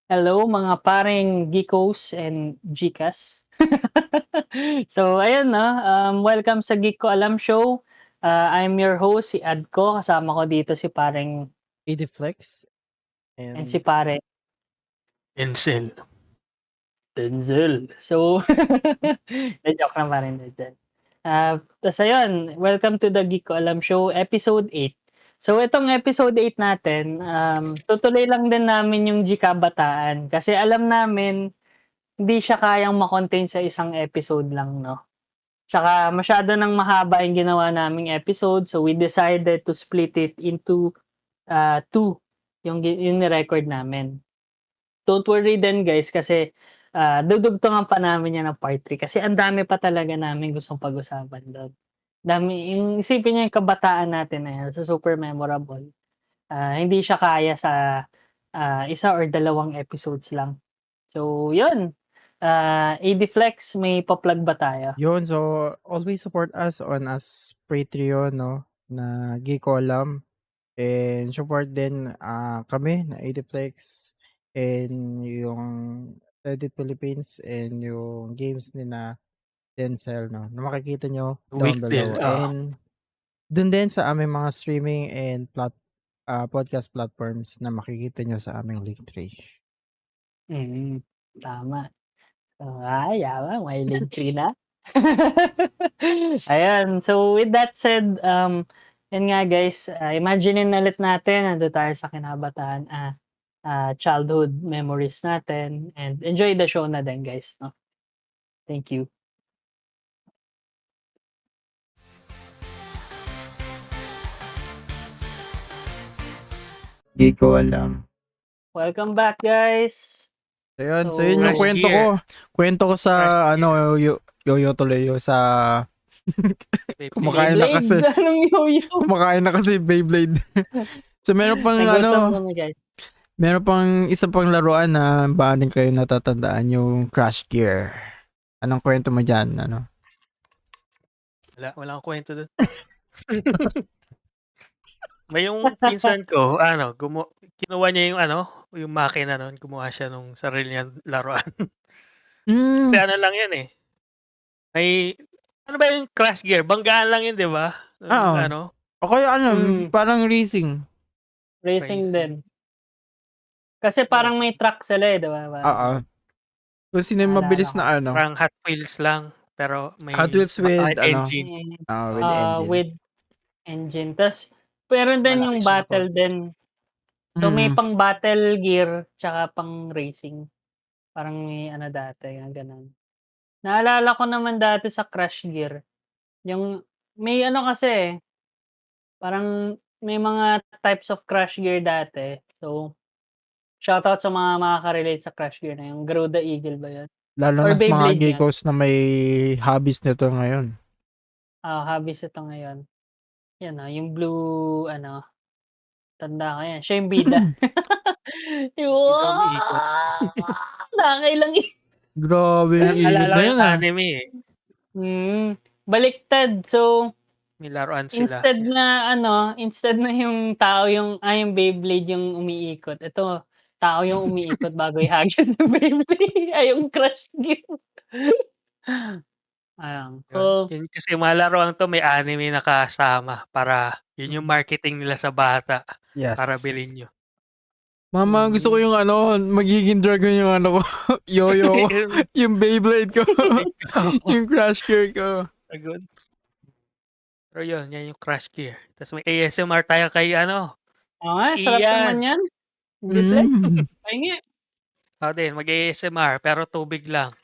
Hello mga paring geekos and Gcash. So ayun 'no, welcome sa Geek Ko Alam Show. I'm your host si Adko, kasama ko dito si paring Idiflex and si and pare Pencil. Denzel. So joke lang paring Denzel. Tas ayun, welcome to the Geek Ko Alam Show episode 8. So itong episode 8 natin, tutuloy lang din namin yung Gkabataan kasi alam namin hindi siya kayang ma-contain sa isang episode lang 'no. Tsaka masyado ng mahaba yung ginawa naming episode, so we decided to split it into, 2 yung ni-record namin. Don't worry din guys kasi, dudugtungan pa namin 'yan ng part 3 kasi ang dami pa talaga naming gustong pag-usapan dun. Yung isipin niyo yung kabataan natin na yan, so super memorable. Hindi siya kaya sa, isa or dalawang episodes lang. So yun, AD-Flex may pa-plug ba tayo? yun. So, always support us on Patreon, no, na Geekolam. And support din kami na Idiflex and yung Reddit Philippines and yung games ni na Denzel, no, na makikita nyo down Weekdale, below. And dun din sa aming mga streaming and podcast platforms na makikita nyo sa aming link tree. Mm, tama. Yaman may link tree na. Ayan, so with that said, yun nga guys, imaginein ulit natin nandun tayo sa kinabataan, childhood memories natin and enjoy the show na din guys 'no. Thank you. Geekolam. Welcome back guys. Ayun, so So, yun yung Crash kwento Gear. ko. Kwento ko sa Crash ano, Yoyo tuloy yung sa kumakain na Beyblade, kasi. anong yo-yo? Kumakain na kasi Beyblade. So meron pang Nagutom kami guys. meron pang isa pang laruan na baanin kayo natatandaan yung Crash Gear. Anong kwento mo dyan? Ano? Wala akong kwento dun. May yung pinsan ko, kinuha niya yung makina nun, gumawa siya nung sarili niyang laruan. Kasi Mm, lang yan eh. May, ano ba yung Crash Gear? Banggaan lang yun, di ba? oo. O kaya Mm, parang racing. racing din. Kasi parang may truck sila eh, 'di ba? Oo. Kung sino yung Naalala mabilis ko. na Parang Hot Wheels lang, pero Hot may Wheels with engine. with engine. With engine. Tas meron Mas din malaki yung sunog. battle din. So may Mm. pang battle gear tsaka pang racing. Parang may ano dati, yung gano'n. Naalala ko naman dati sa Crash Gear, yung may ano kasi eh, parang may mga types of Crash Gear dati. So, shoutout sa mga makaka-relate sa Crash Gear na yung Garuda Eagle ba yun? Lalo Or na sa mga Beyblade nga. geekos na may hobbies nito ngayon. Hobbies ito ngayon. Yan yung blue ano, tanda ko yan, siya yung bida. Bigla umiikot. Nakakailang Grabe yung ikot Naalala na ko yun yung anime eh. baliktad. So, May laruan sila. instead na yung tao yung Beyblade yung umiikot, ito tao yung umiikot bago ihagis yung Beyblade, yung Crush Gear. Ayan, Yun. so Yun kasi yung mga laruan 'to may anime na kasama para yun yung marketing nila sa bata para Yes. bilhin niyo. Mama, gusto ko yung magiging dragon yung ko, yoyo ko, Yun, yung Beyblade ko, ikaw. yung Crash Gear ko. Pagod. Pero yun, yan yung Crash Gear. Tapos may ASMR tayo kay oo nga, sarap Ian. naman yan. Hindi flex, Mm. pahingi. Ako din, mag-ASMR pero tubig lang.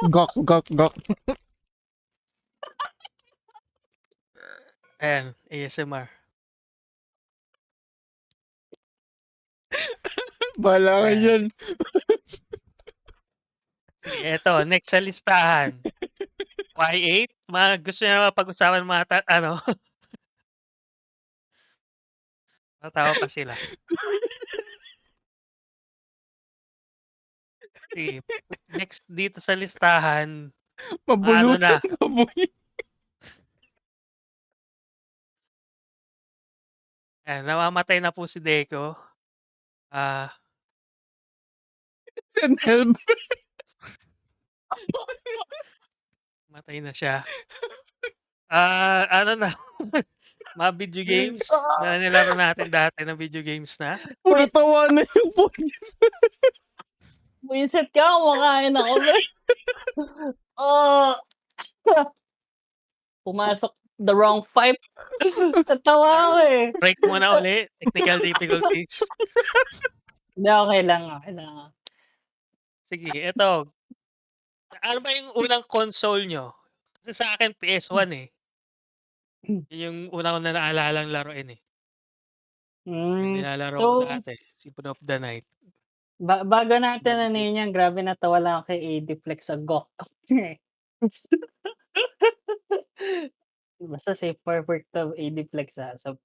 Gok, gok, gok. Ayan, ASMR. Bahala ka Ayan. dyan. Sige, eto, next sa listahan. Y8, gusto niyo na mapag-usapan mga natawa pa sila. Sige, next dito sa listahan, Mabulutan ka, boy. namamatay na po si Deco. Ah, Si Nelb. matay na siya. Ano na, mga video games Ah, na nilaro natin dati na video games na. Puro Wait, tawa na yung podcast. buwisit ka, kumakain ako, pre. Ah, pumasok the wrong pipe. Natawa Ah, ako eh. break muna uli, technical difficulties. Hindi, okay lang, okay lang. Sige, eto, ano ba yung unang console niyo? Kasi sa akin PS1 eh. Yun yung una ko na naalalang laruin eh. Yung Hmm, nilalaro ko so, dati, Symphony of the Night. bago Mas natin ano maliit. yun yan, grabe natawa lang ako kay AD sa Gok. Basta safe for work to AD So,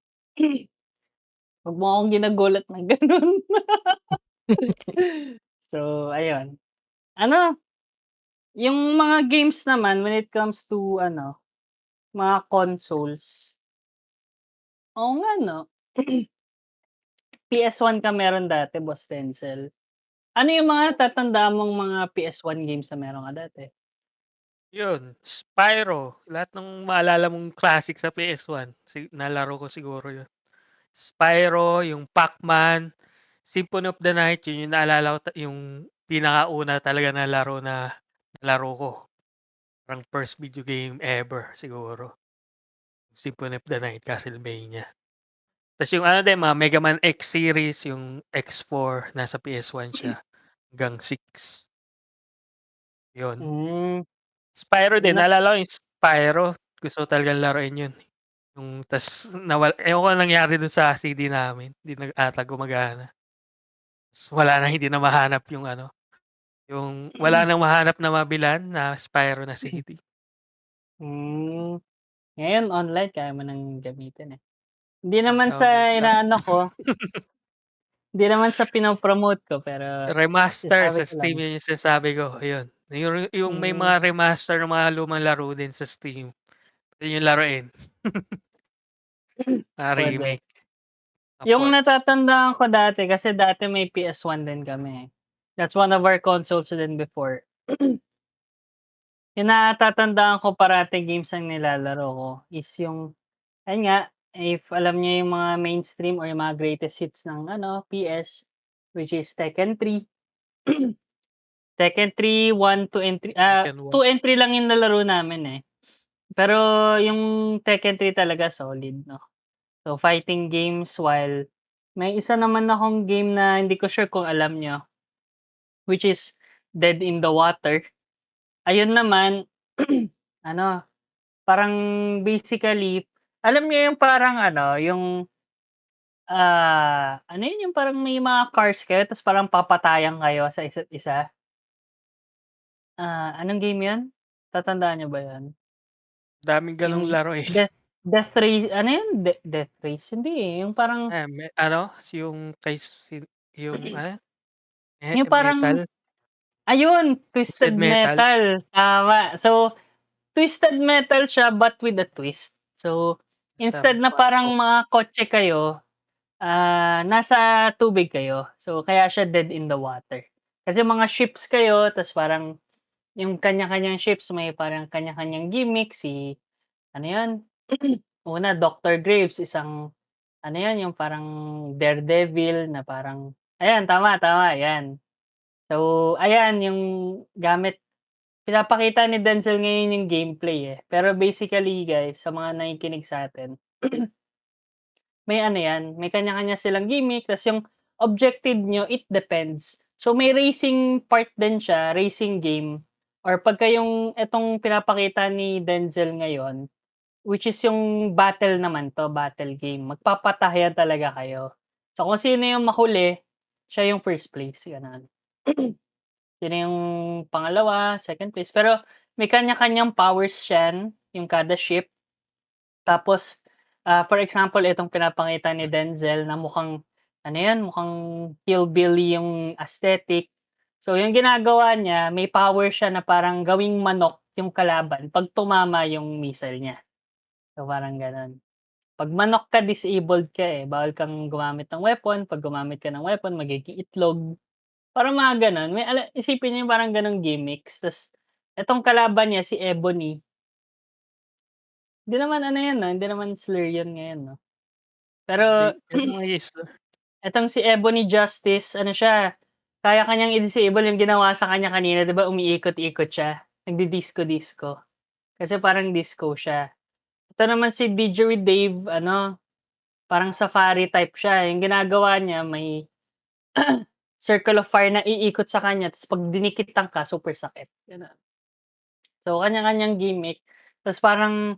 wag mo akong ginagulat ng gano'n. So, ayun. Ano, yung mga games naman when it comes to ano, mga consoles, oo nga 'no. PS1 ka meron dati, Boss Denzel. Ano yung mga natatandaan mong mga PS1 games na meron ka dati? Yun, Spyro, lahat ng maalala mong classic sa PS1 nalaro ko siguro yun. Spyro, yung Pac-Man, Symphony of the Night, yun yung naalala ko yung pinakauna talaga na laro na nalaro ko. Parang first video game ever siguro. Symphony of the Night, Castlevania. Tas yung ano din, mga Mega Man X series, yung X4 nasa PS1 siya, hanggang 6, yun. Hmm, Spyro din, na naalala ko yung Spyro, gusto ko talagang laruin yun, yung tas ewan ko anong nangyari dun sa CD namin, hindi na ata gumagana. Tas wala na, hindi na mahanap yung ano, yung wala nang mahanap na mabilhan na Spyro na CD. hmm, ngayon online kaya mo ng gamitin, eh. Hindi Oh, naman tawag dun sa inaano ko, hindi naman sa pino-promote ko, pero remaster sinasabi sa ko lang. Steam, yun yung sinasabi ko, ayun. Yung may Hmm, mga remaster ng mga lumang laro din sa Steam, yun yung laruin. Na puwede. remake, na Yung ports. natatandaan ko dati kasi dati may PS1 din kami. That's one of our consoles din before. Yung natatandaan ko parating games ang nilalaro ko is yung ayun nga, if alam niyo yung mga mainstream or yung mga greatest hits ng ano, PS, which is Tekken 3. Tekken 3, 1, 2, and 3, Tekken 1. 2 and 3 lang yung nalaro namin, eh. Pero yung Tekken 3 talaga solid 'no. So, fighting games while may isa naman akong game na hindi ko sure kung alam niyo, which is Dead in the Water. Ayun naman, ano, parang basically, alam niyo yung parang ano, yung, ano yun, yung parang may mga cars kayo ta's parang papatayan kayo sa isa't isa? Anong game yun? Tatandaan niyo ba yun? Daming ganong Yung laro, eh. Death Race ano yun? Death Race? Hindi, eh, yung parang May ano, yung kay yung ano, yung parang Metal, ayun, Twisted Twisted Metal, Metal, tama. So, Twisted Metal siya but with a twist. So, instead na parang oh, mga kotse kayo, nasa tubig kayo. So, kaya siya Dead in the Water. Kasi mga ships kayo ta's parang yung kanya-kanyang ships may parang kanya-kanyang gimmick. Ano 'yun, una Doctor Graves, isang ano 'yun, yung parang Daredevil na parang ayan, tama, tama, 'yan. So, ayan yung gamit pinapakita ni Denzel ngayon yung gameplay, eh. Pero basically guys, sa mga nakikinig sa'tin, may ano 'yan, may kanya-kanya silang gimmick ta's yung objective niyo, it depends. So, may racing part din siya, racing game or pagka yung itong pinapakita ni Denzel ngayon, which is yung battle naman 'to, battle game, magpapatayan talaga kayo. So, kung sino yung mahuli, siya yung first place, gano'n. Sino yung pangalawa, second place, pero may kanya-kanyang powers 'yan, yung kada ship. Tapos, for example, itong pinapakita ni Denzel na mukhang ano 'yan, mukhang hillbilly yung aesthetic. So, yung ginagawa niya, may power siya na parang gawing manok yung kalaban 'pag tumama yung missile niya. So, parang gano'n. 'Pag manok ka, disabled ka, eh, bawal kang gumamit ng weapon, 'pag gumamit ka ng weapon magiging itlog. Parang mga gano'n, may isipin niyo yung parang gano'ng gimmicks ta's etong kalaban niya si Ebony, hindi naman ano 'yun, hindi naman slur 'yun ngayon 'no. Hindi, Pero pero yes, etong si Ebony Justice ano siya, kaya ka niyang i-disable yung ginawa sa kanya kanina 'di ba umiikot-ikot siya, nagdi-disco-disco, kasi parang disco siya. Ito naman si Didgeridoo ano, parang safari type siya, yung ginagawa niya may circle of fire na iikot sa kanya ta's 'pag dinikitan ka super sakit, gano'n. So kanya-kanyang gimmick, ta's parang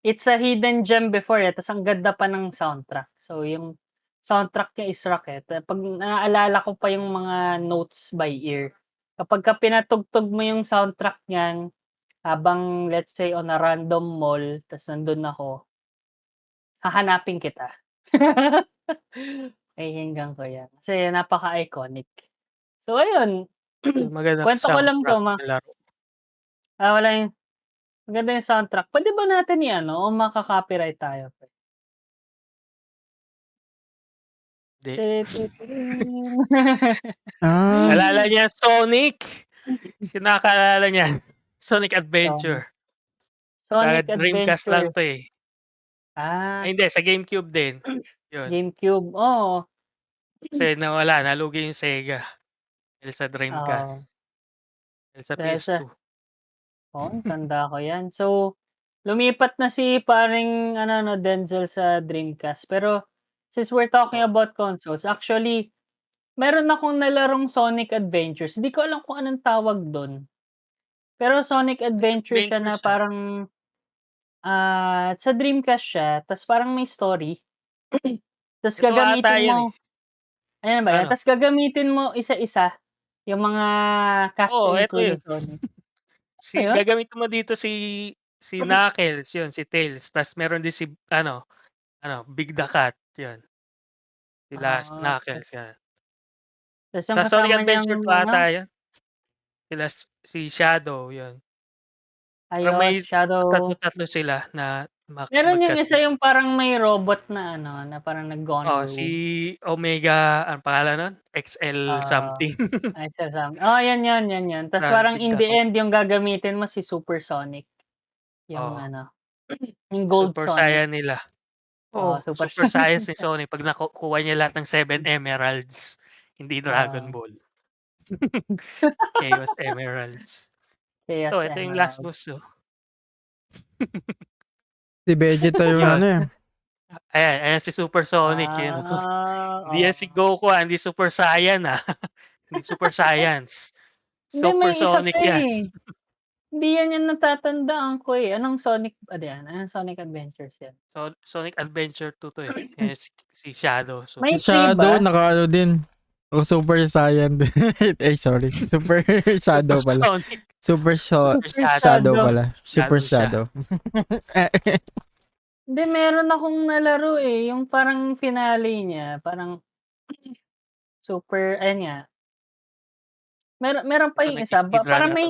it's a hidden gem before, eh, ta's ang ganda pa ng soundtrack. So yung soundtrack niya is rock, eh, 'pag naaalala ko pa yung mga notes by ear. Kapagka pinatugtog mo yung soundtrack niyan habang let's say on a random mall ta's nandun ako, hahanapin kita. Pakikinggan ko 'yan kasi napaka-iconic. So ayun, magandang kuwento ko lang 'to soundtrack ng laro. wala yung maganda yung soundtrack. Puwede ba natin i-ano o maka-copyright tayo? Hindi. Ah, Naalala niya Sonic? Sino nakakaalala niyan? Sonic Sonic Adventure. Sa Sonic Dreamcast lang Adventures. 'to, eh. Ah, Ay hindi, sa GameCube din, 'yun. GameCube, oo. Kasi nawala, nalugi yung Sega dahil sa Dreamcast, Oo, dahil sa dahil sa PS2. tanda ko 'yan. So, lumipat na si paring ano 'no, Denzel sa Dreamcast. Pero since we're talking Oo, about consoles, actually meron akong nalarong Sonic Adventures, hindi ko alam kung anong tawag dun. Pero Sonic Sonic Adventure siya Adventure na siya. parang, sa Dreamcast siya ta's parang may story. Ta's Ito ata gagamitin 'yan, eh, mo ayan ba 'yan? ano Ta's gagamitin mo isa-isa yung mga cast oo, and eto crew ni 'yun. Sonic. Ano yun? Gagamitin mo dito si Knuckles, 'yun, si Tails, ta's meron din si Big the Cat, 'yun, sila Knuckles, Ta's 'yan. yung Sa Sonic kasama niyang Adventure 2 mga ata 'yun, si Shadow, 'yun. Parang may ayos, Shadow. tatlo-tatlo sila na Meron yung isa magka-team. yung parang may robot na ano, na parang Oo, si nag-gone Omega, anong pangalan nun? XL ah, something. ay oo, yan. Ta's Sa parang Big in the the Cat, end yung gagamitin mo si Super Sonic, yung oo. ano, yung Gold Super Sonic. Saiyan nila. Oo, Oo, Super Super Sonic. Saiyan si Sonic 'pag nakukuha niya lahat ng 7 emeralds, hindi Dragon Oo, Ball. Chaos Emeralds. Chaos Ito yung last Emerald. boss, oh. si Vegeta yung ano, Yun, eh. ayan si Super Sonic, yun, oh. Hindi yan si Oo. Goku, hindi Super Saiyan, hindi Super Saiyans. Hindi Super may isa Sonic pa, yan. eh. Hindi yan yung natatandaan ko, eh. Anong Sonic ano yan, anong Sonic Adventures yan? Sonic Adventure 2 to, eh. Si Shadow, May Si Super 3 Sonic. Shadow ba? naka-ano din, Super Saiyan din. Ay sorry, Super Super Shadow pala. Sonic, Super Super Shadow. Shadow Shadow. pala, Super Shadow siya. Shadow. Hindi, meron akong nalaro, eh, yung parang finale niya, parang super ayun nga, meron pa Ako yung isa nag-speedrun parang na 'to. may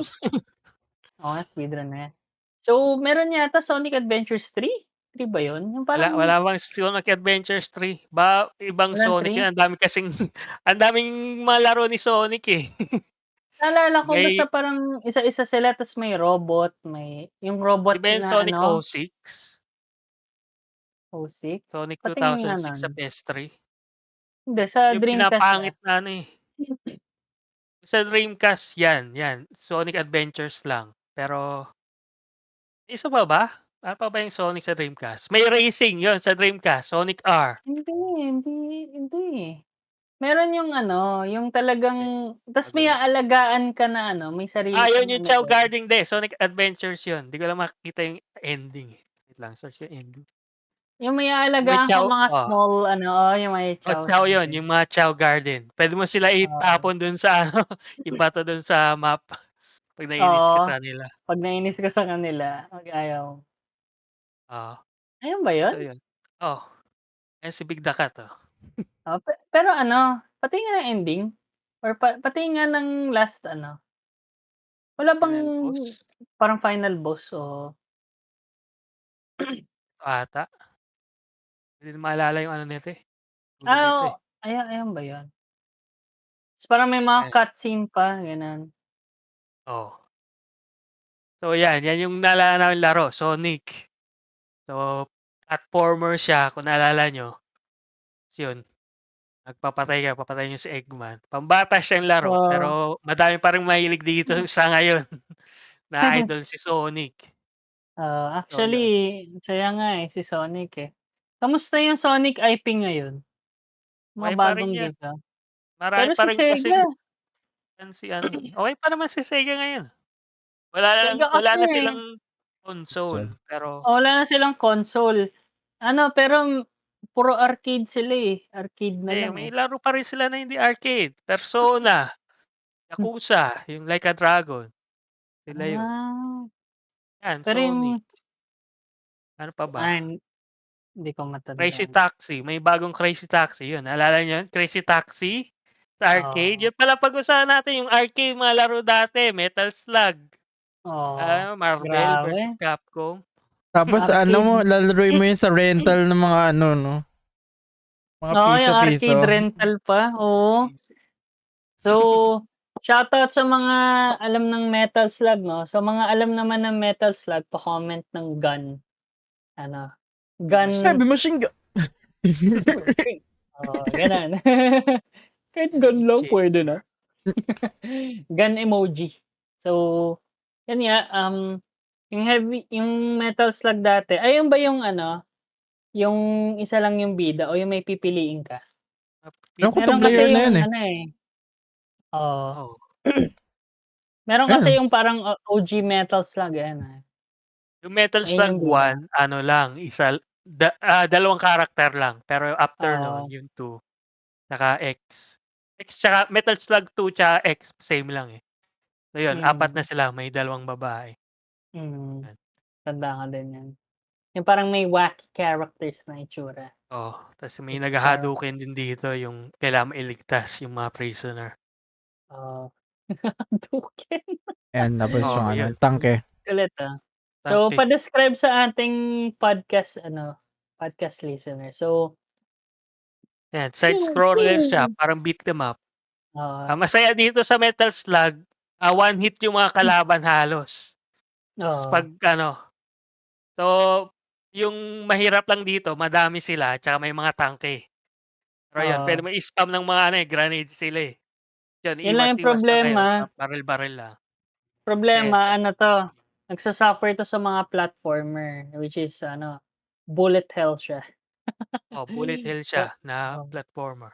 oo nga, speedrun na yan. So, meron yata Sonic Adventures 3? 3 ba yun? Yung Wala parang bang Sonic Adventures 3, ba ibang walang Sonic 3? yun, ang dami kasing ang daming mga laro ni Sonic, eh. Naalala ko basta May parang isa-isa sila ta's may robot, may yung robot 'di ba yung na Sonic ano, 06? O6? Sonic Patingin nga 2006 nun. sa PS3? Hindi, sa Yung Dreamcast siya. pinapangit na ano, eh. Sa Dreamcast 'yan, Sonic Adventures lang. Pero isa pa ba? Ano pa ba yung Sonic sa Dreamcast? May racing 'yun sa Dreamcast, Sonic R. Hindi, eh. Meron yung ano, yung talagang Hindi, ta's may gano'n. aalagaan ka na ano, may sarili 'Yun kang yung ano Chao dun. Garden de, Sonic Adventures 'yun. 'Di ko lang makita yung ending, eh. Wait lang, search yung ending. Yung may May aalagaan kang Chao mga small ano, yung may chow Chao 'yun, something. yung mga Chao Garden. Puwede mo sila Oo, itapon dun sa ano, ibato dun sa map 'pag nainis ka oo, sa kanila. 'pag nainis ka sa kanila, 'pag ayaw. Oo, Ayun ba ito yun? 'yun. Oh, ayan si Big the Cat, oh. Oh, pero ano, pati nga ng ending or pati nga ng last ano, wala bang Final boss parang final boss o ata. Hindi na maalala yung ano nito, eh, dulo Ah, nito, oo. eh. Ayan ba yun? Ta's parang may mga Ayan, cutscene pa, gano'n. oo. So yan yung naalala naming laro, Sonic. So, platformer siya kung naalala niyo, yun, papatayin niyo si Eggman. Pambata siyang laro, Oo. pero madami pa ring mahilig dito sa ngayon na idol si Sonic. So Actually, yun, saya nga, eh, si Sonic, eh. Kamusta yung Sonic IP ngayon? Mga okey pa rin bagong yan. gika? Marami Pero pa si rin Sega kasing fan si ano, eh. Okey pa naman si Sega ngayon. Sega Wala kasi na silang console, pero wala na silang console. Ano, pero puro arcade sila, eh, arcade na lang, may eh. laro pa rin sila na hindi arcade. Persona, Yakuza, yung Like a Dragon, sila yun. Ah, Yan, pero Sonic, yung ano pa ba? ay, hindi ko Crazy matandaan. Taxi, may bagong Crazy Taxi, yun naalala niyo yun, Crazy Taxi sa arcade? Oo, Yun pala pag-usapan natin yung arcade mga laro dati, Metal Slug, oo, Marvel versus grabe. Capcom, Tapos ano mo, Arcade lalaruin mo yun sa rental ng mga ano 'no, mga oo, yung piso-piso. arcade rental pa, oo. piso-piso. So, shoutout sa mga alam ng Metal Slug 'no. Sa mga alam naman ng Metal Slug, pa-comment ng gun, ano, May machine. gun Heavy machine gun. oo, gano'n. Kahit gun Heavy lang chase. puwede na. Gun emoji. So, yun nga, yung Metal Slug dati ayun ba yung ano, yung isa lang yung bida o yung may pipiliin ka? Ewan ko Meron 2 player kasi na yun, yung eh. ano, eh, oo. Oo, Meron kasi Ayun, yung parang OG Metal Slug, eh, ano, yung Metal ayun Slug yung bida. 1 ano lang, dalawang karakter lang, pero after nun Oo, yung 2 tsaka X. Tsaka Metal Slug 2 tsaka X same lang, eh. So yun, 4 na mm, sila, may dalawang babae, mm. yan. Tanda ko din yan. Yung parang may wacky characters na itsura, Oo, ta's may wacky character, nagha-Hadouken din dito yung kailangan mailigtas yung mga prisoner. oo. Hadouken. ayan tapos yung Oo, ano, yun, tangke. Kulit, ah. So, tanke. pa-describe sa ating podcast ano, podcast listener. So, Yan, side scroller siya, parang beat 'em up. oo, Masaya dito sa Metal Slug, one hit yung mga kalaban halos. Ta's oo, 'pag ano, so yung mahirap lang dito madami sila tsaka may mga tangke. Pero yun, puwede oo. mo i-spam ng mga ano, eh, grenade sila, eh. Yun, Yun lang yung iwas-iwas lang kayo, problema. baril-baril lang. Kasi Problema ano 'to, nagsa-suffer 'to sa mga platformer, which is ano, bullet hell siya. bullet hell So, siya na oo, platformer.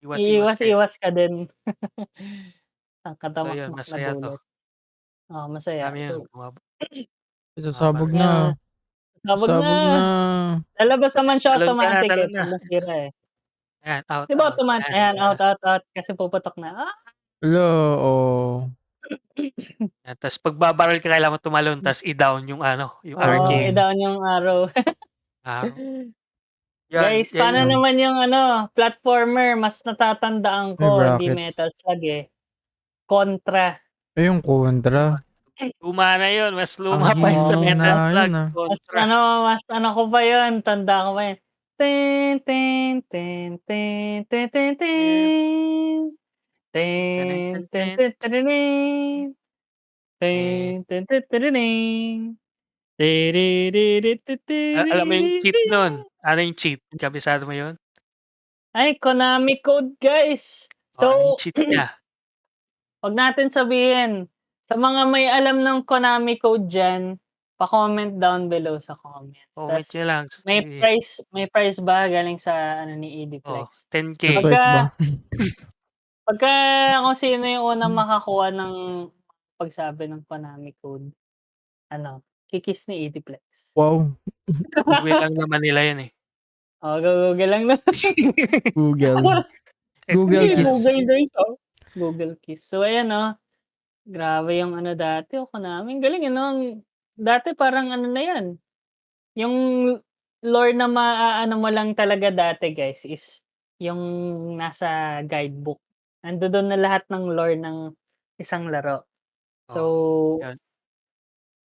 Iwas-iwas kayo. iiwas-iwas ka din. Ang So yun, katamakmak na masaya 'to. bullet. Oo, masaya. Marami yan, So, Sasabog bumabaril. na, yan, sabog na. sasabog na. Lalabas naman siya Talon ka na, automatic, eh, talon na. 'pag nasira, eh. Ayan, out, 'Di ba out. ayan, Ayan, out, out, out kasi puputok na. Hala, oh. ayan. Ta's pagbabaril ka kailangan mo tumalon ta's i-down yung ano, yung Oo, arcade Oo. i-down yung arrow. arrow. Yan, Guys, yan paano yung Yan, naman yung ano, platformer mas natatandaan may ko, hindi bracket. Metal Slug, eh, Contra. Eh, yung kontra, luma na yun, mas ang luma pa yun sa Metal Mas hina Slug, yun, ah. Contra. mas ano ko pa yun, tanda ko pa yun. Ten, ten, ten, ten, ten, ten, Ten, ten. ten, Ten, ten, ten, ten, ten, terenen. ten. Ten, ten, ten, terenen. Alam mo yung cheat nun? Tiriririririririri. Ano yung cheat, kabisado mo yun? Ay, Konami code, guys. Ano yung So, cheat niya? 'wag natin sabihin. Sa mga may alam ng Konami code diyan, pa-comment down below sa comments. Comment Tas niyo lang, sige. may prize ba galing sa ano ni Oh, EDPlex? 10K. May price Pagka ba? pagka kung sino yung unang makakuha ng pagsabi ng Konami code, ano, ki-kiss ni EDPlex. Wow, Google lang naman nila yun, eh. Oh, go-google lang na. Google. Sige, Google Google Kiss. guys, Google kiss. So ayan, grabe yung ano dati, Konami, ang galing ano, dati parang ano na 'yan, yung lore na maaano mo lang talaga dati guys is yung nasa guidebook. Nandodo'n na lahat ng lore ng isang laro. Oh, So, yun.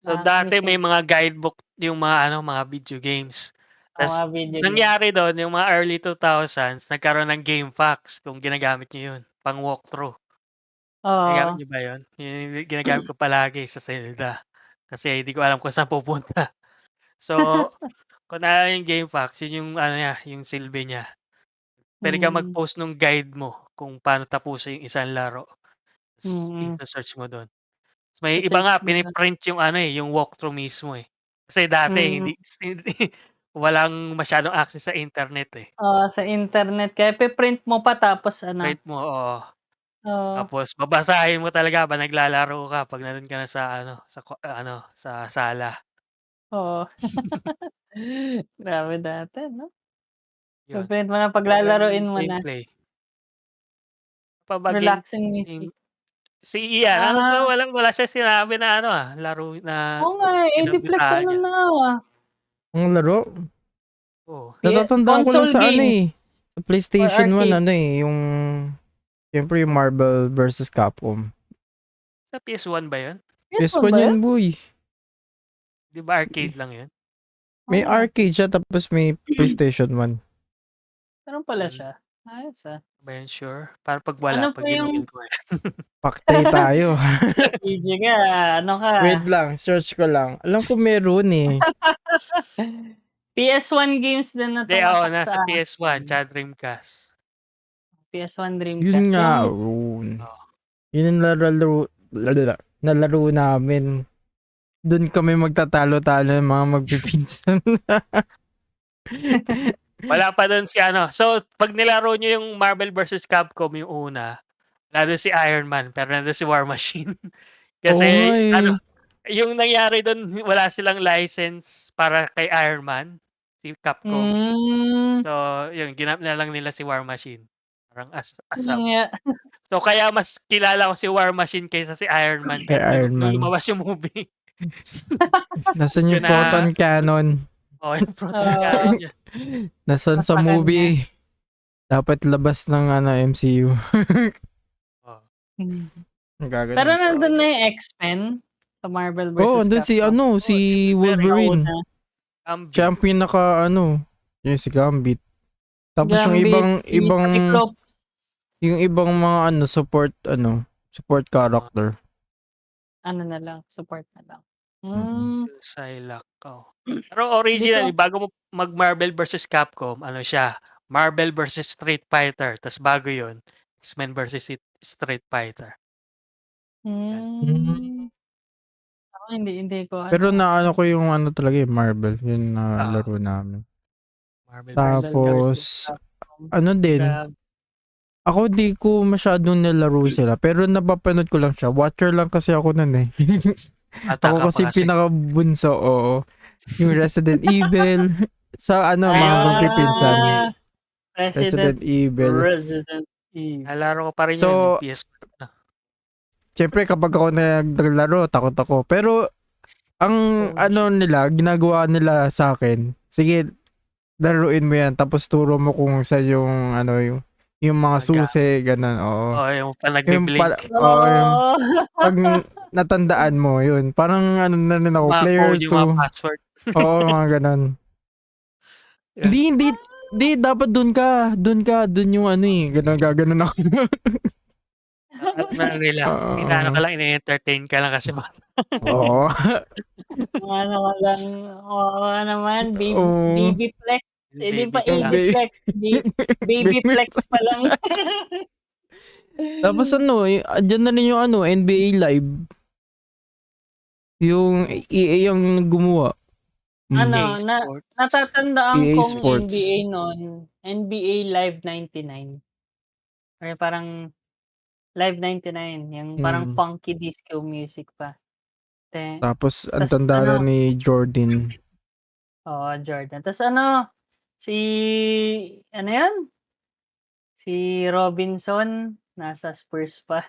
So, dati nakakamiss may yung mga guidebook yung mga ano, mga video games. Tas mga video game. nangyari do'n yung mga early 2000s nagkaroon ng GameFAQs kung ginagamit niyo 'yun, pang walkthrough. Ginagamit Oo. niyo ba 'yun? 'Yun yung ginagamit ko palagi sa Zelda. Kasi hindi ko alam kung saan pupunta. So, kung naalala yung GameFAQs, yun yung ano niya, yung silbi niya. Puwede kang Mm. mag-post nung guide mo kung paano tapusin yung isang laro. Tas Mm. ita-search mo do'n. May iba Se-search nga mo na. pini-print yung ano, eh, yung walkthrough mismo, eh. Kasi dati Mm. hindi walang masyadong access sa internet, eh. Oo, sa internet kaya ipi-print mo pa tapos ano Print mo, oo. oo. Tapos babasahin mo talaga habang naglalaro ka 'pag nandun ka na sa ano, sa sala. Oo. Grabe dati 'no? Yun, Ipi-print mo na magandang paglalaruin mo na. gameplay. Pa ba Relaxing game music. si Ian, ano ba Ah, wala siyang sinabi na ano, laro na oo nga, eh, Ediplex binabantaan ano niya. na, Ang laro? Oo, Natatandaan ko lang console sa ano, games eh, sa or PlayStation 1 arcade? ano, eh, yung siyempre yung Marvel versus Capcom. sa PS1 ba yun? PS1 PS1 ba yun, 'yun? Di boy. ba arcade lang yun? May Oo. arcade siya tapos may PlayStation 1. Gano'n pala Hmm, siya, ayos, ah. ba yun sure? Para 'pag wala, Ano 'pag pa yung ginugol ko yan. Paktay tayo. PG ka, ano ka Wait lang, search ko lang. Alam ko meron, eh. PS1 games din na Hindi, oo, tumatak nasa sa PS1 akin. tsaka Dreamcast. PS1 Yun Dreamcast, nga, yung Oo. yun yung nalaro namin. Dun kami magtatalo-talo ng mga magpipinsan. Wala pa dun si ano, so 'pag nilaro niyo yung Marvel versus Capcom yung una, wala dun si Iron Man, pero nandun si War Machine. Oo nga, Kasi ano, eh. yung nangyari dun wala silang license para kay Iron Man, si Capcom. hmm, So, yun ginamit na lang nila si War Machine, parang as a nga so kaya mas kilala ko si War Machine kaysa si Iron Man Kay kahit Iron nung Man. lumabas yung movie. Nasaan Yun yung proton na cannon? yung proton oo, cannon niya. Nasaan sa nasa kanya. movie? Dapat labas ng ano, MCU. Oo. Hmm. Pero Gaganon siya. nandun So, na yung X-Men sa Marvel Oo, versus andun si Capcom, ano, oo, si si Wolverine, Wolverine. nauna. Gambit. Siya ang pinaka ano, yung si Gambit. Tapos yung Gambit, ibang si Cyclops, yung ibang mga support Oo, character. ano na lang, support na lang. Mm. si Psylocke, oo. Pero Hindi ko originally bago mo mag-Marvel versus Capcom, ano siya, Marvel versus Street Fighter, tas bago yun, X-Men versus Street Fighter. Yan. Mm. hmm, ako hindi ko Pero ano, naano ko yung ano talaga, yung Marvel, yung Oo, laro namin. Marvel versus Marvel Capcom. versus Tapos Capcom, ano din, grabe. ako di ko masyadong nilaro sila, pero napapanood ko lang siya. Watcher lang kasi ako nun, eh. Bata ka Ako pa kasi kasi. pinakabunso, oo. Yung Resident Evil, sa ano, mga magpipinsan. Ah, Resident Resident Evil. Resident Evil. Nalaro ko pa rin yun nung So, PS1 na. syempre kapag ako naglaro, takot ako. Pero, ang Oh, ano nila, ginagawa nila sa akin, sige, laruin mo yan, tapos turo mo kung sa yung, ano, yung mga Naga susi, ganun, oo. Oo, yung pa Yung nagbi-blink. pala, oo, yung, Oo. pag natandaan mo, yun, parang ano na rin Yung ako, mga player code, yung mga 2, password. oo, mga ganun. Yan. Hindi, dapat dun yung ano eh, ganun, gaganon ako. At ano inaano ka Oo. lang, ine-entertain ka lang kasi Oo. Ano ka lang, oo nga naman, Oo. Babyplex, hindi baby pa ka lang. Baby. Adiplex, Baby Babyplex pa lang. Tapos ano, andiyan na rin yung ano, NBA Live. Yung EA ang gumawa. EA Ano, Sports. natatandaan EA kong Sports. NBA nun, NBA Live 99. Or parang Live 99, yung parang Mm. funky disco music pa. Tapos ang Tas tanda na ano, ni Jordan. oo, Jordan. Tas ano, si ano yun, si Robinson, nasa Spurs pa.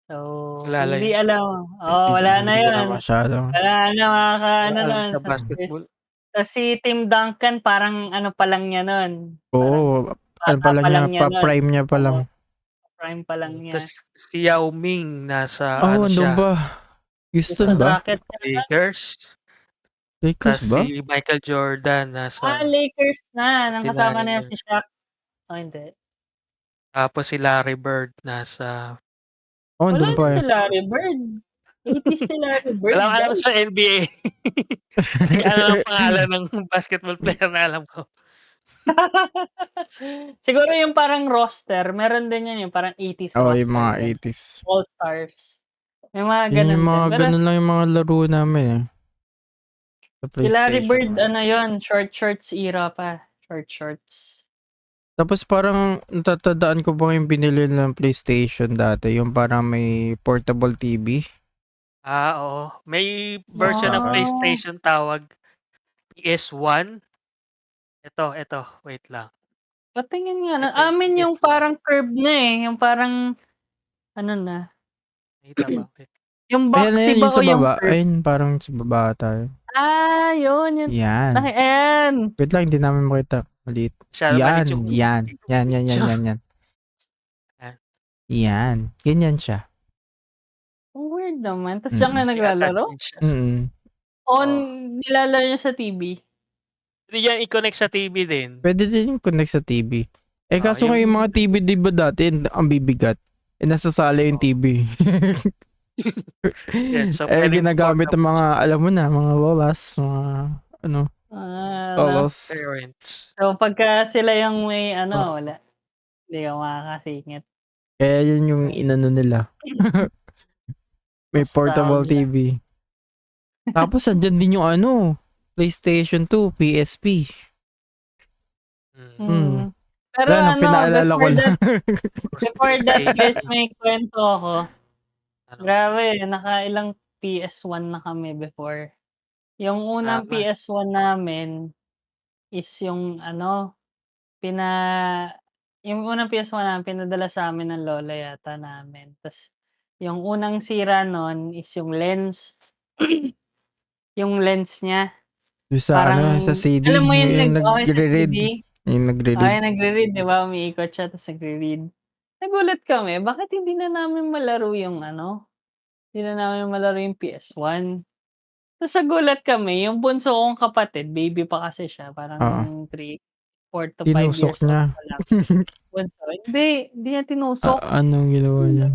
So, Kilala hindi yun. alam, oo, wala na Hindi ko na yun. masyado. Wala na Wala makakaano alam nun sa sa Spurs. basketball. Tas si Tim Duncan parang ano pa lang niya nun, parang Oo, ano bata pa lang pa niya, lang niya nun. prime niya pa Oo, lang. prime pa lang Tas niya. si Yao Ming nasa Oh, ano andun siya, ba? Houston Houston ba? Rockets yata? Lakers. Lakers Tas ba? si Michael Jordan nasa Lakers na, nang kasama na 49ers. si Shaq. Oh, hindi. Tapos si Larry Bird nasa Oh, Wala andun na pa si eh. Larry Bird. 80s si Larry Bird, Wala akong alam sa guys. NBA. Ano lang pangalan ng basketball player na alam ko. Siguro yung parang roster, meron din yan yung parang 80s Oo, yung roster, mga gano'n. 80s. All-Stars. May mga Yun gano'n yung mga din. Pero ganun lang yung mga laro namin eh. Sa si Larry PlayStation. Bird, ano yun, short shorts era pa. Short shorts. Tapos parang natatandaan ko pa yung binili ng PlayStation dati, yung parang may portable TV. Oo. May version ng Saksakan. PlayStation tawag PS1. Ito, wait lang. Patingin nga na. Ito yung Amin yung PS1. parang curve na eh. Yung parang, ano na. Nakita ba? Wait. Yung Ayan na boxy yan, ba yung o sa yung baba. curve? Ayun, parang sa baba tayo. Yun. Yun. Yan. Ayan. Wait lang, hindi namin makita. Maliit. Masyado maliit Yan, yung yan. Yan. picture. Yan. Yan. Yan. Ganyan siya. Ang weird naman. Tapos diyan ka Mm. May naglalaro? attachment siya. Mm. On, Oo. nilalaro niya sa TV? Pwede yan i-connect sa TV din. Pwede din yung connect sa TV. Eh Oo, kaso nga yung mga TV di ba dati, ang bibigat. Eh nasa sala yung Oo. TV. Yan, so Eh pwedeng ginagamit ng portable mga, siya. alam mo na, mga lolas, mga ano, Ano. lolos. Parents. So, pagka sila yung may Oh. wala. Hindi ka makakasingit. Kaya yun yung inano nila. May portable Nostalgia. TV. Tapos andyan din yung ano, PlayStation 2, PSP. Mm. Pero Wala nang pinaalala ko before lang. before that guys, may kwento ako. Ano? Grabe, nakailang PS1 na kami before. Yung unang Tama. PS1 namin is yung yung unang PS1 namin pinadala sa amin ng lola yata namin. Tas yung unang sira nun is yung lens. Yung lens niya. Yung sa ano, sa CD, Alam mo yung yung sa nagre-read. CD? Yung nagre-read. Yung nagre-read, 'di ba, umiikot siya tapos nagre-read. Nagulat kami, bakit hindi na namin malaro yung hindi na namin malaro yung PS1. Tas nagulat kami, yung bunso kong kapatid, baby pa kasi siya, Oo. parang 4 to 5 Tinusok years old niya. pa lang. Bunso, hindi niya tinusok. Anong ginawa niya?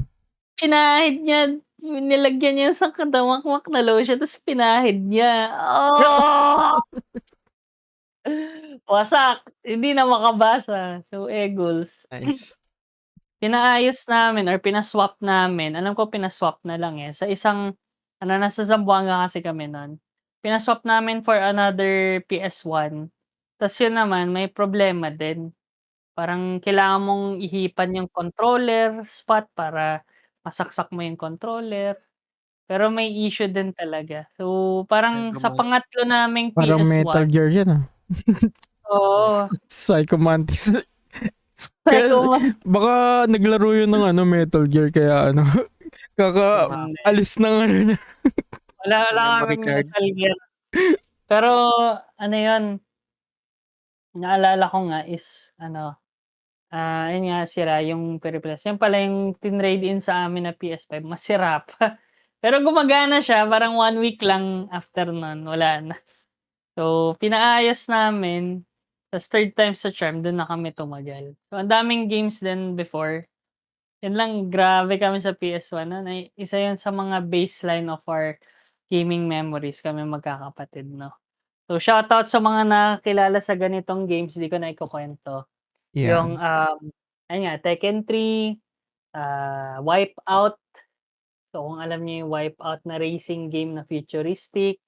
Pinahid niya, nilagyan niya sa kadamakmak na lotion tapos pinahid niya. Oh! Wasak, hindi na makabasa. So, goals. Nice. Pinaayos namin or pina-swap namin, alam ko pina-swap na lang, sa isang nasa Zamboanga kasi kami nun. Pina-swap namin for another PS1. Tas yun naman may problema din. Parang kailangan mong ihipan yung controller spot para masaksak mo yung controller, pero may issue din talaga. So, parang sa pangatlo naming Parang Metal PS1 Gear yan oo. Psycho Mantis. Kaya Psycho Man. baka naglaro yun ng Metal Gear kaya Hindi. alis ng niya. Wala Memory kaming card. Metal Gear. Pero yun, naalala ko nga is yun nga sira yung pe-replace. Yun pala yung tinrade in sa amin na PS5 mas sira pa. Pero gumagana siya parang 1 week lang after nun wala na. So, pinaayos namin, tas third time sa charm dun na kami tumagal. So, ang daming games din before. Yun lang, grabe kami sa PS1 nun, isa yun sa mga baseline of our gaming memories kami magkakapatid 'no. So, shoutout sa mga nakakilala sa ganitong games, di ko na ikukuwento. Yung, Yan. ayun nga Tekken 3, Wipeout. So, kung alam niyo yung Wipeout na racing game na futuristic.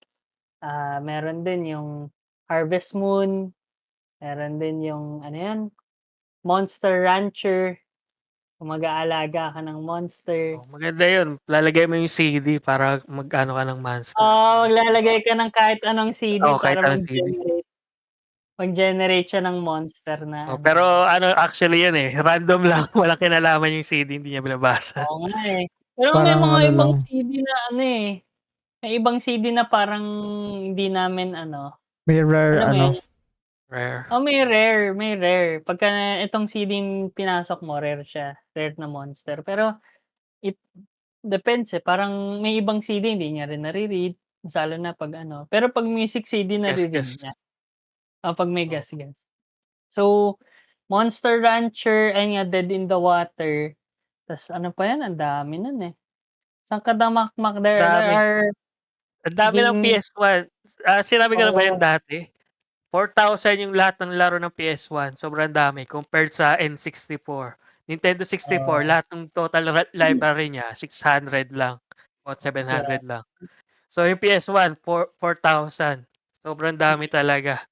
Meron din yung Harvest Moon, meron din yung Monster Rancher, kung mag-aalaga ka ng monster. Maganda yun. Lalagay mo yung CD para mag-ano ka ng monster. Maglalagay ka ng kahit anong CD Oo, kahit para anong CD. mag-generate siya ng monster na Pero actually yun random lang. Walang kinalaman yung CD, hindi niya binabasa. Oo nga Pero may Parang mga ibang lang. CD na may ibang CD na parang hindi namin May rare alam mo yun? Rare. May rare. Pagka itong CD pinasok mo, rare siya. Rare na monster. Pero it depends parang may ibang CD hindi niya rin nare-read. Mas lalo na 'pag ano, pero 'pag music CD nare-read Gas-gas. niya. Pag may Oo. gas-gas. So, Monster Rancher, ayun nga, Dead in the Water, tas ano pa 'yan, ang dami nun, eh. Sangkadamakmak, there Dami. are Ang dami ng game PS1. Sinabi ko na ba 'yan oo, dati? 4,000 yung lahat ng laro ng PS1, sobrang dami compared sa N64. Nintendo 64, oo, lahat ng total library niya 600 lang o 700 grabe. lang. So yung PS1, 4,000. Sobrang dami talaga.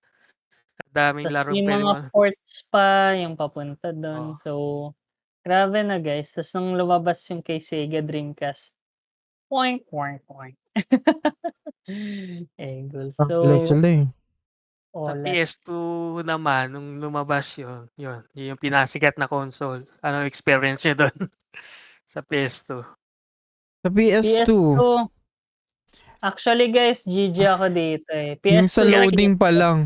Ang daming Tas larong may pwede mga mo. ports pa yung papunta Oh, dun. So, grabe na, guys. Tas nung lumabas yung kay Sega Dreamcast, oink, oink, oink. Egol. Popular So, sila eh. sa OLED. PS2 naman nung lumabas yun yung pinasikat na console. Anong experience niyo dun sa PS2? Sa PS2, PS2, actually guys, GG ako dito, eh. yung PS2 sa yung loading pa PS1. lang.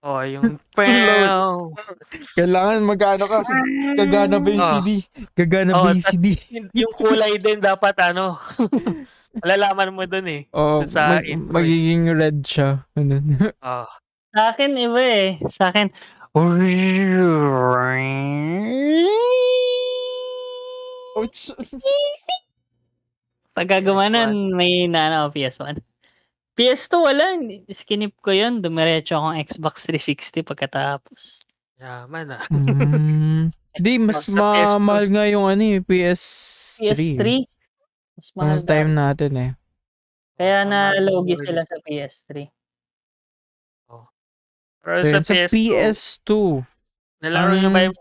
Oh, yung Load. pew. Kailangan magano ka. Gagana ba yung Oh, CD? Gagana ba oh, yung tas CD? yung kulay din dapat ano, malalaman mo dun eh, O dun sa intro eh. magiging red siya. Ganun. Oh, Sa'kin iba, eh. Sa'kin Ouch. pagka PS1. gumanon may inaano ako, PS1. PS2 wala, skinip ko yun, dumiretso akong Xbox 360 pagkatapos. Yaman ah. Di Oh, mas sa PS2. mahal nga yung ano eh, PS3. PS3, mas mahal Nung time dati. natin eh. Oh, Kaya ang mahal nung nalugi sila release. sa PS3. Oh. Pero So sa yun, sa PS2, PS2, nalaro niyo ba ang yung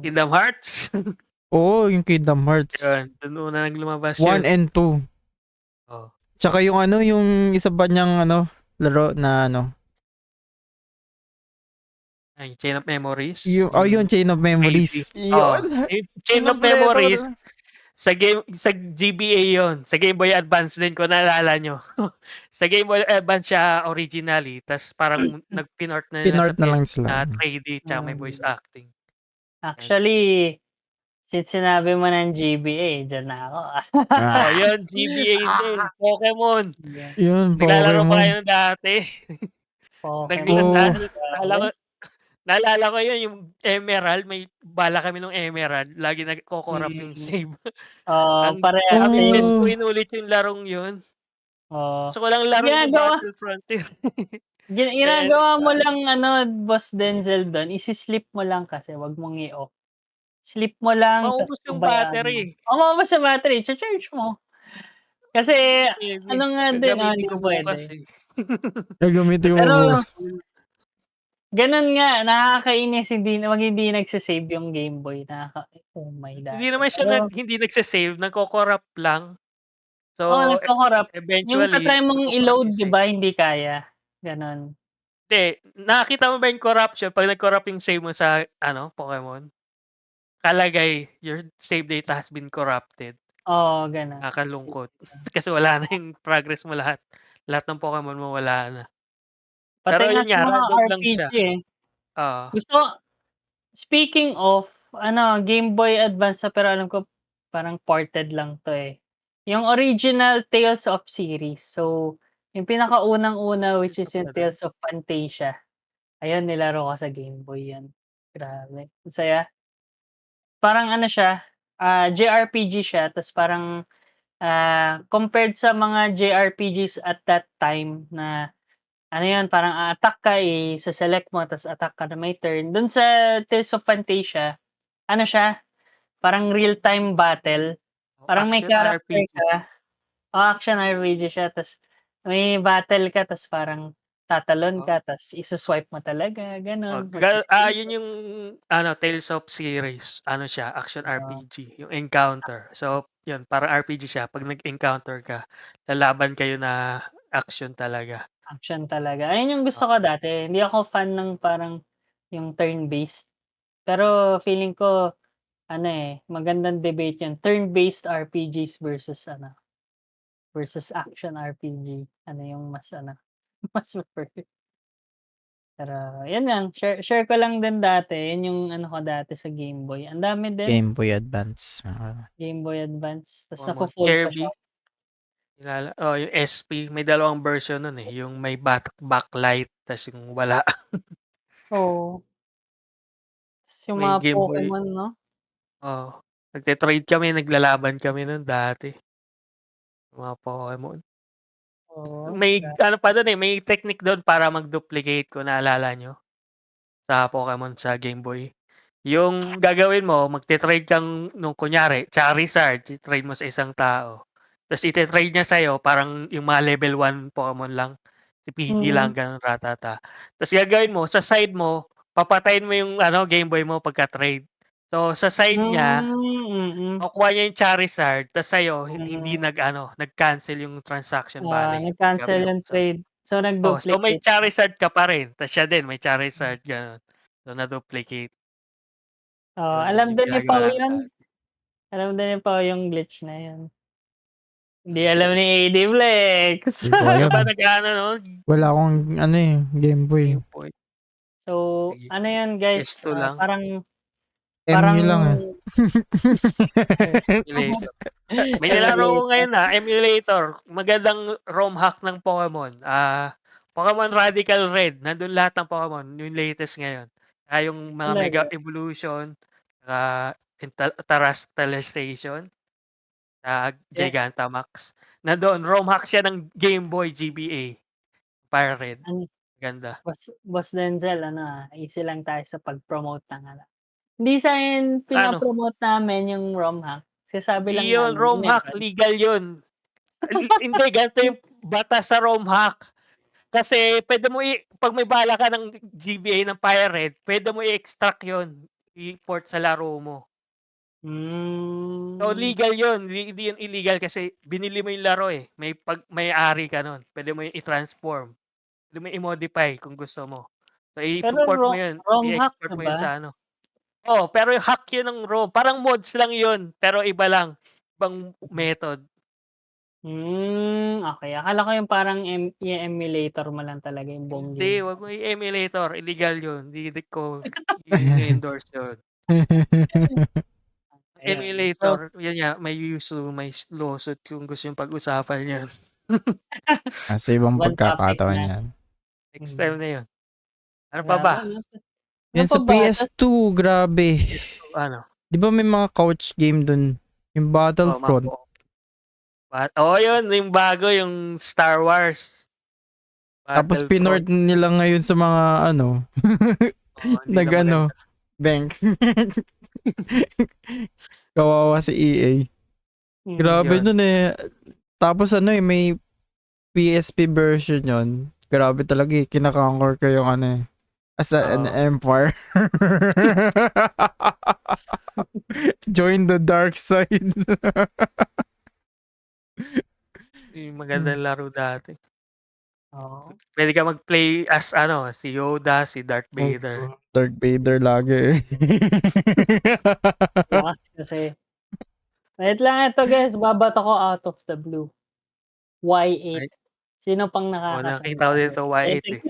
Kingdom Hearts? yung Kingdom Hearts. Yun, dun una lumabas 1 yun. and 2. Oh. Tsaka yung ano, yung isa pa niyang ano, laro na ano. Ay, Chain of Memories. Yung Chain of Crazy. Memories. Oh, Yun. yung Chain of Memories, sa GBA yon, sa Game Boy Advance din ko naalala nyo. Sa Game Boy Advance siya originally, tas parang nag-pinort na nila sa Pinort na lang PS sila. na 3D tsaka may voice acting. Yan. Actually, since sinabi mo ng GBA, diyan na ako. Oh, Ah, yun, GBA din, Pokemon. Yeah, yun, Naglalaro pa Pokemon. kayo dati. Pokemon, Oh, grabe. Naalala ko yun, yung Emerald, may bala kami nung Emerald, lagi nagko-corrupt yung Mm. save. Parehas Ang miss same. ko oh, inulit yung larong yun. Oo. Gusto ko lang laro yung Ginagawa Battle Frontier. Kaya ginagawa mo lang ano, Boss Denzel dun, isi-sleep mo lang kasi 'wag mong i-off. Sleep mo lang tas maubos yung pabayaan mo. battery. Maubos yung battery, cha-charge mo. Kasi Maybe, ano nga din, gagamitin hindi ko bukas puwede. eh. gagamitin ko Pero bukas. gano'n nga, nakakainis hindi nagse-save yung Game Boy, oh my Hindi dati. naman siya Pero hindi nagse-save, nagko-corrupt lang. oo, So, nagko-corrupt. Yung eventually, ta-try mong nagko-corrupt i-load yung 'di save. ba, hindi kaya, gano'n. Hindi, nakita mo ba yung corruption 'pag nag-corrupt yung save mo sa ano, Pokemon? Kalagay, "Your save data has been corrupted." Oo, gano'n. Nakakalungkot. Kasi wala na yung progress mo lahat. Lahat ng Pokemon mo wala na. Pati Pero nga yun sa nga, mga random lang RPG, siya. eh. Oo. Gusto ko speaking of ano, Game Boy Advance na pero alam ko parang ported lang 'to, eh. Yung original Tales of series. So, yung pinakaunang-una which Tales is of yung Adan Tales of Phantasia. Ayun, nilaro ko sa Game Boy 'yan. Grabe, ang saya. Parang ano siya, JRPG siya ta's parang, compared sa mga JRPGs at that time na ano 'yun, parang a-attack ka, ise-select mo ta's attack ka na may turn. Dun sa Tales of Phantasia, ano siya, parang real-time battle. Parang may Action character RPG. ka, action RPG siya ta's may battle ka ta's parang tatalon Oo. ka ta's ise-swipe mo talaga gano'n, Yun magse-save. yung ano, Tales of series. Ano siya, action Oo, RPG, yung encounter. So, yun, parang RPG siya. 'Pag nag-encounter ka, lalaban kayo na action talaga. action talaga. Ayun yung gusto Oo. ko dati, hindi ako fan ng parang yung turn-based. Pero feeling ko ano, magandang debate 'yun, turn-based RPGs versus ano, versus action RPG. Ano yung mas ano, mas prefer. Pero 'yun lang, share share ko lang din dati, 'yun yung ano ko dati sa Game Boy. Ang dami din, Game Boy Advance. Game Boy Advance, ta's Pokemon. nafu-full ko siya. Kirby. Yung SP, may dalawang version nun eh. Yung may backlight, tas yung wala. Oo. Tas yung May mga Game Boy. Pokemon, no? Nagte-trade kami, naglalaban kami nun dati. Mga Pokemon. Oo. May ano pa dun eh, may technique doon para mag-duplicate kung naalala nyo. Sa Pokemon sa Game Boy. Yung gagawin mo, magte-trade kang nung kunyari, Charizard, i-trade mo sa isang tao. Tapos ite-trade niya sa'yo, parang yung mga level 1 Pokemon lang. Si Pidgey lang, ganun, ratata. Tapos gagawin mo, sa side mo, papatayin mo yung Game Boy mo pagka-trade. So, sa side niya, Mm. makukuha niya yung Charizard, tapos sa'yo, hindi Mm. nag-cancel yung transaction value. Nag-cancel yung trade. So, So may nag-duplicate siya. Charizard ka pa rin, tapos siya din may Charizard, gano'n. So, na-duplicate. Yun Alam yung din ni ginagawa Pao namin yun. dati. Alam din ni Pao yung glitch na yun. Hindi alam ni AD Flex. Hindi ko Ano alam. ba nag-ano nun? Wala akong Game Boy. Game Boy. So, ano yun guys, PS2 lang. MU lang eh. Emulator. May nilaro ko ngayon emulator. Magandang ROM hack ng Pokemon. Pokemon Radical Red. Nandun lahat ng Pokemon. Yung latest ngayon. Yung mga Mega Talaga. Evolution, Terastallization, Yeah. Gigantamax. Nandun, ROM hack siya ng Game Boy GBA. Fire Red. Ganda. Boss Denzel, easy lang tayo sa pag-promote ng Hindi sa akin pina-promote namin yung ROM hack. Sinasabi lang Hindi yun, namin ROM hack, meron. legal yun. Hindi, ganito yung batas sa ROM hack. Kasi pwede mo pag may bala ka ng GBA ng Fire Red, pwede mo i-extract yun, i-port sa laro mo. So legal yun, hindi yun illegal kasi binili mo yung laro eh. May-ari ka nun. Pwede mo yung i-transform. Pwede mo i-modify kung gusto mo. So Pero i-port mo yun, ROM hack, i-export mo yun diba? sa pero yung hack yun ng ROM. Parang mods lang yun, pero iba lang. Ibang method. Okay. Akala ko yung parang i-emulator mo lang talaga yung buong Hindi, game. wag mo i-emulator. Illegal yun. Hindi ko i-endorse yun. Ayun. So, Emulator, yun nga, may lawsuit kung gusto yung pag-usapan yan. Sa ibang one topic pagkakataon na. yan. Next time na yun. Ano pa ba? Grabe, no? Ano Yan pa sa ba? Tas, PS2, grabe. Ano? Di ba may mga couch game dun? Yung Battlefront. Yun, yung bago, yung Star Wars. Tapos Battlefront. pinort nila ngayon sa mga Hindi na maganda. bank. Kawawa si EA. Grabe Yun. dun eh. Tapos may PSP version yun. Grabe talaga eh. Kinakonquer ko yung as an empire. Join the dark side. Yung magandang laro dati. Oo. Pwede ka mag-play as si Yoda, si Darth Vader. Darth Vader lagi eh. Lakas kasi. Wait lang ito guys, babato ko out of the blue. Y8. Sino pang nakakatanda? Nakita ko dito Y8 eh.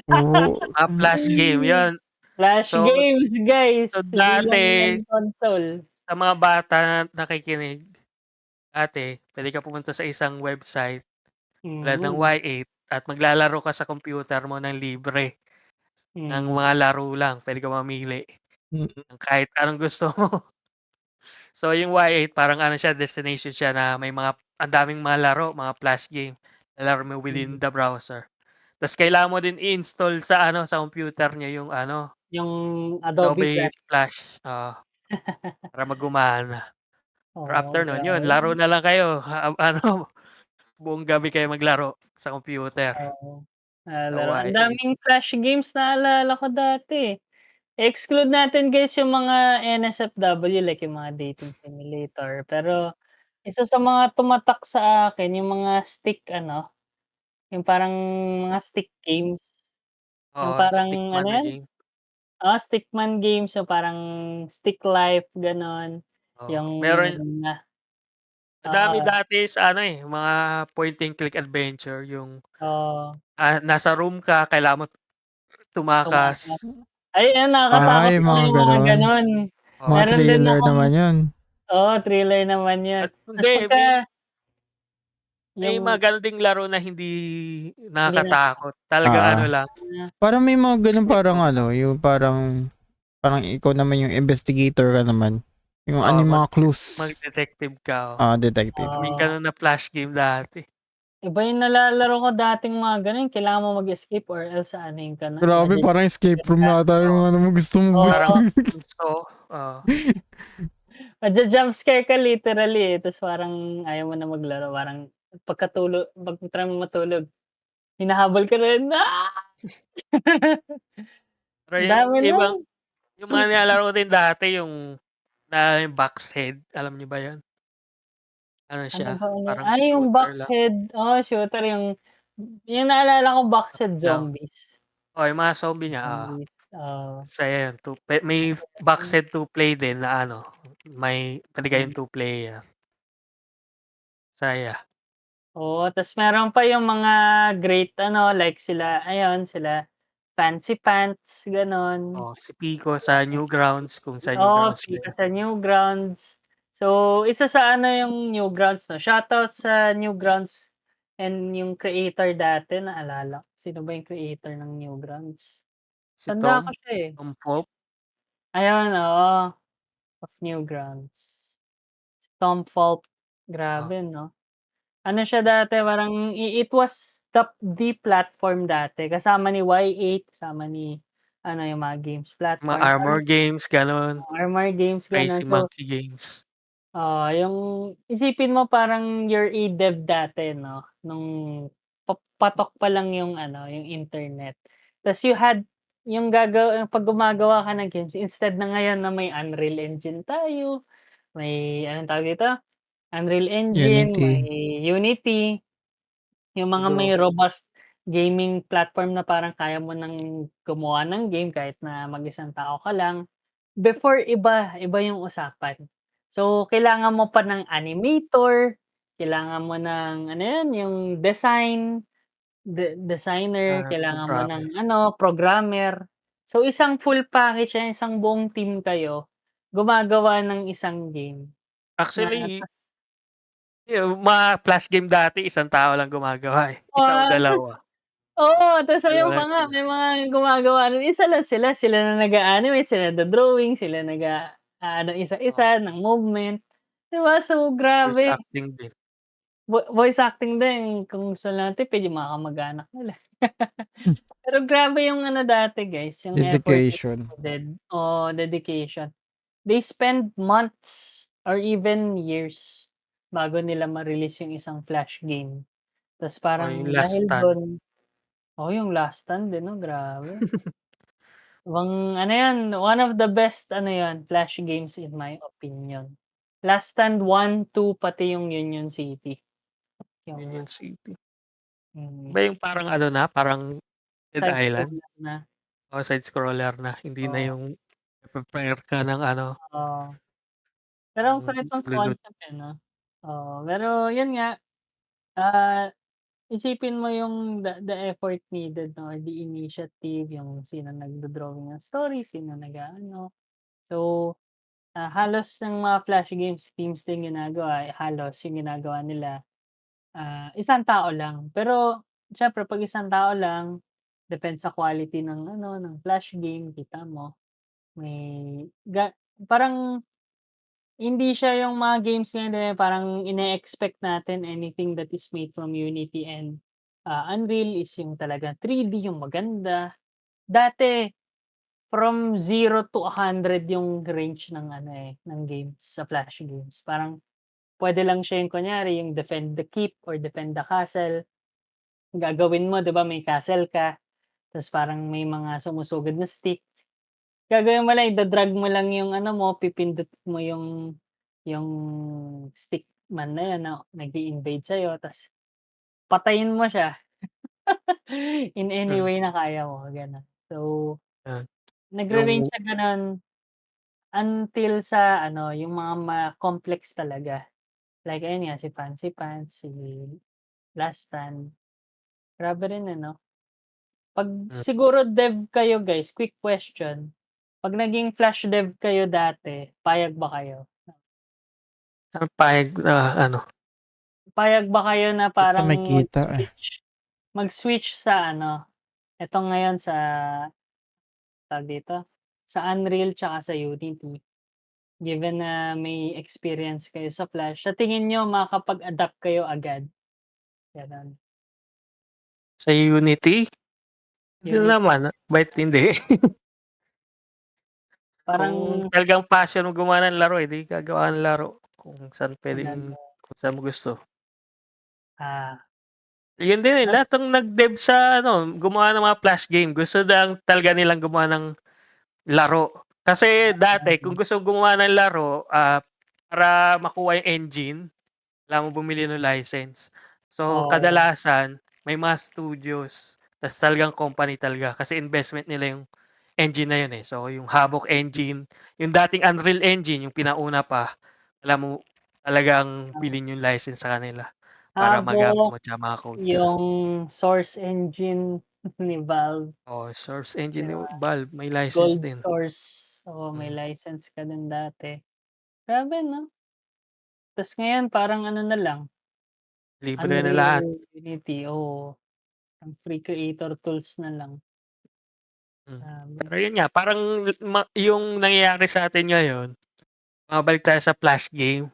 Flash game, yun. Flash games guys. So Hindi lang dati, yan console. sa mga bata na nakikinig, dati, pwede ka pumunta sa isang website tulad ng Y8 at maglalaro ka sa computer mo ng libre. Ng mga laro lang, pwede ka mamili. Ng kahit anong gusto mo. So yung Y8 parang siya, destination siya na may ang daming mga laro, mga flash game. Lalaro mo within the browser. Tapos kailangan mo din i-install sa sa computer niya yung yung Adobe Flash. Para magumana. Pero after nun, yun, grabe. laro na lang kayo. Buong gabi kayo maglaro sa computer. Ang daming flash games na naalala ko dati. Exclude natin guys yung mga NSFW like yung mga dating simulator. Pero isa sa mga tumatak sa akin yung mga stick yung parang mga stick games. Yung parang Stickman na yan? game. Stickman games yung parang Stick Life gano'n. Yung Meron, madami oo. dati sa mga point and click adventure, yung Oo. nasa room ka, kailangan mo tumakas. Ayun, nakakatakot Ay, naman mga yung mga ganon. gano'n. Mga Meron din thriller akong naman yun. thriller naman 'yun. At Tas hindi, pagka May Yung mga gano'n ding laro na hindi hindi na nakakatakot, talagang ano Oo. lang, na Parang may mga gano'n parang oo, yung parang ikaw naman yung investigator ka naman. Yung oo, yung mga clues. mag-detective ka, Detective. may oo. gano'n na flash game dati. Iba yung nalalaro ko dating mga gano'n, kailangan mo mag-escape or else aanuhin ka na, Grabe parang escape room ka. yata yung Oo, mo gusto mong parang Oo, gusto oo, magja-jumpscare ka literally, eh, ta's parang ayaw mo na maglaro, parang pag-try mo matulog, hinahabol ka rin, pero Ang yung dami ibang nun. yung mga nilalaro ko din dati yung box head, alam niyo ba 'yun? Ano Ano siya, ba yun, parang yung shooter lang. Boxhead, shooter yung naalala ko Boxhead Oo, Zombies. yung mga zombie nga, oo. Zombies, oo. Masaya yun may box set to play din na ano, may puwede kayong 2 player. Saya. Oo, ta's meron pa yung mga great like sila Fancy Pants, gano'n. Oh, si Pico sa Newgrounds, kung sa Oo, Newgrounds Pika kayo. sa Newgrounds. So, isa sa yung Newgrounds 'no, shoutout sa Newgrounds and yung creator dati naalala ko, sino ba yung creator ng Newgrounds? Si Tanda ko Tom, siya, eh. Tom Pope, Ayun, oo, of Newgrounds. Tom Falk, oh, grabe 'no? Ano siya dati parang it was the platform dati kasama ni Y8, kasama ni yung mga games mga platform Armor parang Games gano'n, Armor Games gano'n. Crazy So, Monkey Games. yung isipin mo parang you're a dev dati 'no, nung patok pa lang yung yung internet. Tas you had yung 'pag gumagawa ka ng games instead na ngayon na may Unreal Engine tayo, may anong tawag dito, Unreal Engine, may Unity. Unity. Yung mga may True, robust gaming platform na parang kaya mo ng gumawa ng game kahit na mag-isang tao ka lang. Before iba yung usapan. So, kailangan mo pa ng animator, kailangan mo ng yun, yung designer, kailangan mo grabe. ng programmer. So, isang full package yan, isang buong team kayo gumagawa ng isang game na Actually, yung mga flash game dati isang tao lang gumagawa, isa o tas dalawa, oo, tas ayun dalawa pa lang nga sila. may mga gumagawa nun, isa lang sila na nag-a-animate, sila nagdo-drawing, sila Oo, isa-isa ng movement, 'di ba? So, voice grabe. acting din. Voice acting din kung gusto lang tipid yung mga kamag-anak nila. Pero grabe yung dati guys, yung effort Dedication. needed o dedication. They spend months or even years bago nila ma-release yung isang flash game. Tas O yung parang Last dahil Stand. dun yung Last Stand din 'no, grabe. Yan, one of the best yun, flash games in my opinion. Last Stand 1, 2 pati yung Union City, yung Union City. mm, Iba yung parang ano na, parang Dead side Island? scroller na, O side scroller na, hindi na oo, yung nagpe-prepare ka ng ano, oo. Pero ang ng kulit ng maglulot concept, 'no? Oo, pero yun nga, ah, isipin mo yung the effort needed 'no, or the initiative, yung sino nagdo-drawing ng story, sino nag-aano. So, halos yung mga flash games teams din ginagawa, halos yung ginagawa nila, isang tao lang. Pero siyempre 'pag isang tao lang, depends sa quality ng ng flash game, kita mo may parang hindi siya yung mga games ngayon parang ine-expect natin anything that is made from Unity and, Unreal is yung talagang 3D, yung maganda. Dati from 0 to 100 yung range ng ng games sa flash games. Parang puwede lang siya yung kunyari yung defend the keep or defend the castle. Gagawin mo 'di ba may castle ka, ta's parang may mga sumusugod na stick. Gagawin mo lang ida-drag mo lang yung mo, pipindot mo yung stick man na yun na nag-i-invade sa'yo ta's patayin mo siya in any mm, way na kaya mo, gano'n. So, yan. nagre-range Yung siya gano'n until sa yung mga complex talaga. Like ayun nga, si Fancy Pants, si Last Stand, grabe rin 'Pag hmm, siguro dev kayo guys, quick question, 'pag naging flash dev kayo dati, payag ba kayo? pahig na ano, papayag ba kayo na Basta may parang kita, mag-switch sa ano, eto ngayon sa tawag dito, sa Unreal tsaka sa Unity? Given na may experience kayo sa Flash, sa tingin niyo makakapag-adapt kayo agad? Gano'n. Sa Unity? Yun Unity naman, bakit hindi? parang Kung talagang passion mo gumawa ng laro, eh, 'di gagawa ng laro ano, kung saan mo gusto. ah, Yun din, eh, mas lahat ng nag-dev sa ano, gumawa ng mga Flash game gusto lang talaga nilang gumawa ng laro. Kasi dati kung gusto mong gumawa ng laro, para makuha yung engine, kailangan mo bumili ng license. So, oo, kadalasan may mga studios, tas talagang company talaga kasi investment nila yung engine na yun, eh. So, yung Havok engine, yung dating Unreal Engine, yung pinauna pa, alam mo talagang bilhin yung license sa kanila para magamit habang mo tsaka maka-code ka. yung source engine ni Valve, Oo, source 'di engine ni ba, Valve may license Gold din. Source, oo, may Hmm, license ka din dati. Grabe 'no? Tas ngayon parang ano na lang, libre na lahat. Unreal, Unity, oo, ang free creator tools na lang, grabe. Pero yun nga, parang yung nangyayari sa atin ngayon, bumabalik tayo sa Flash game,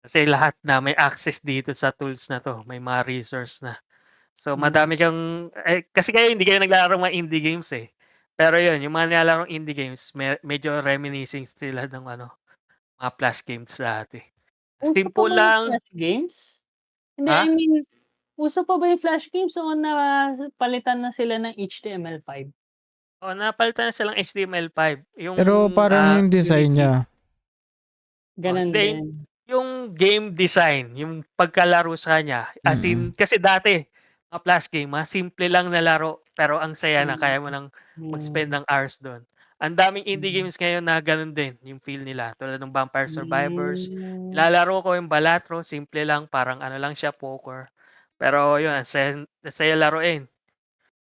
kasi lahat na may access dito sa tools na 'to, may mga resource na. So, Mm, madami kang kasi kayo hindi kayo naglalaro ng mga indie games, eh. Pero yun, yung mga nilalarong indie games medyo reminiscing sila ng ano, mga Flash games dati. uso pa Simple ba yung lang Flash games? Hindi, I ha? mean, uso pa ba yung Flash games o napalitan na sila ng HTML5? Oo, napalitan na silang HTML5, yung, pero parang yung design Unity. niya, Gano'n Hindi, din? yung game design, yung pagkalaro sa kanya, as mm. in kasi dati mga Flash game mga simple lang na laro, pero ang saya na Hmm, kaya mo ng mag-spend hmm, ng hours dun. Ang daming indie mm. games ngayon na ganun din yung feel nila, tulad ng Vampire Survivors. Hmm, Nilalaro ko yung Balatro, simple lang, parang ano lang siya, poker. Pero yun, ang saya laruin.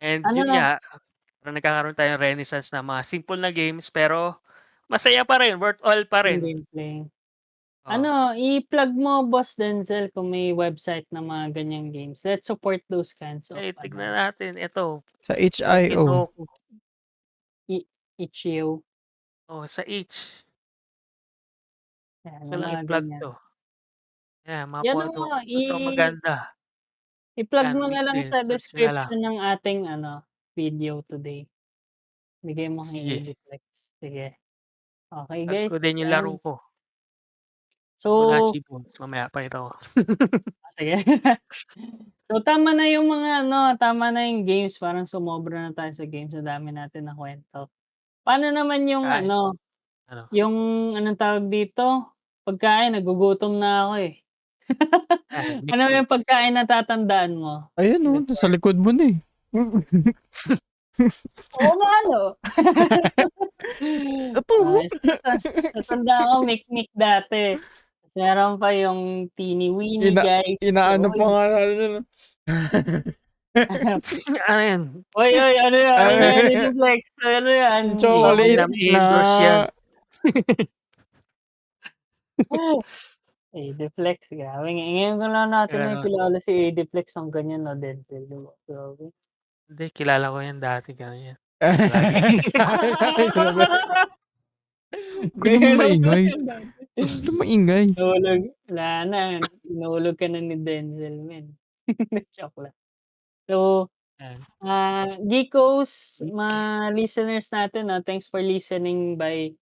And yun ano nga, parang nagkakaroon tayo ng renaissance na mga simple na games, pero masaya pa rin, worth all pa yung rin. gameplay. Oh. Ano, i-plug mo Boss Denzel kung may website na mga ganyang games. Let's support those kinds of ano, Tignan natin ito, Sa Poki HIO. Doku, i itch.io, oh, sa H. 'yan Gusto yung lang mga i-plug ganyan. 'to, ayan mga 'Yan ang photo mga ito maganda, i-plug yan mo na lang weekly sa search niyo na lang. description ng ating ano, video today. Bigay mo kay Sige, Ediflex, sige. Okey plug guys, ko din yung laro yan. ko, So Fibonacci Bones, mamaya pakita ko. sige. So tama na yung mga ano, tama na yung games, parang sumobra na tayo sa games, ang dami natin nakuwento. Paano naman yung Ay, ano, ano, yung anong tawag dito, pagkain, nagugutom na ako, eh. Ano yung Niknik. pagkain na tatandaan mo Ayun, oh, nasa before? likod mo na, eh. Oo nga 'no. Ito, oh. Natandaan ko mikmik dati, tas meron pa yung teeny-weeny Ina guys, inaano pa yun. nga natin yun, Ano yan, Uy, uy, ano yan, ano yan, ah, Ediflex, ano yan, yung baka hindi chocolate namin yan. i-endorse yan. na Ediflex, grabe ngayon ko lang natin Pero nakilala si Ediflex ng ganyan na Denzel, 'di ba? Grabe. hindi, kilala ko yan dati ganyan, lagi. grabe. Huwag ka naman Ganyan pala maingay, yan dati. huwag ka naman maingay. Nahulog wala na, hinulog ka na ni Denzel men. Joke lang. So, Yan, Geekos, mga listeners natin 'no, thanks for listening by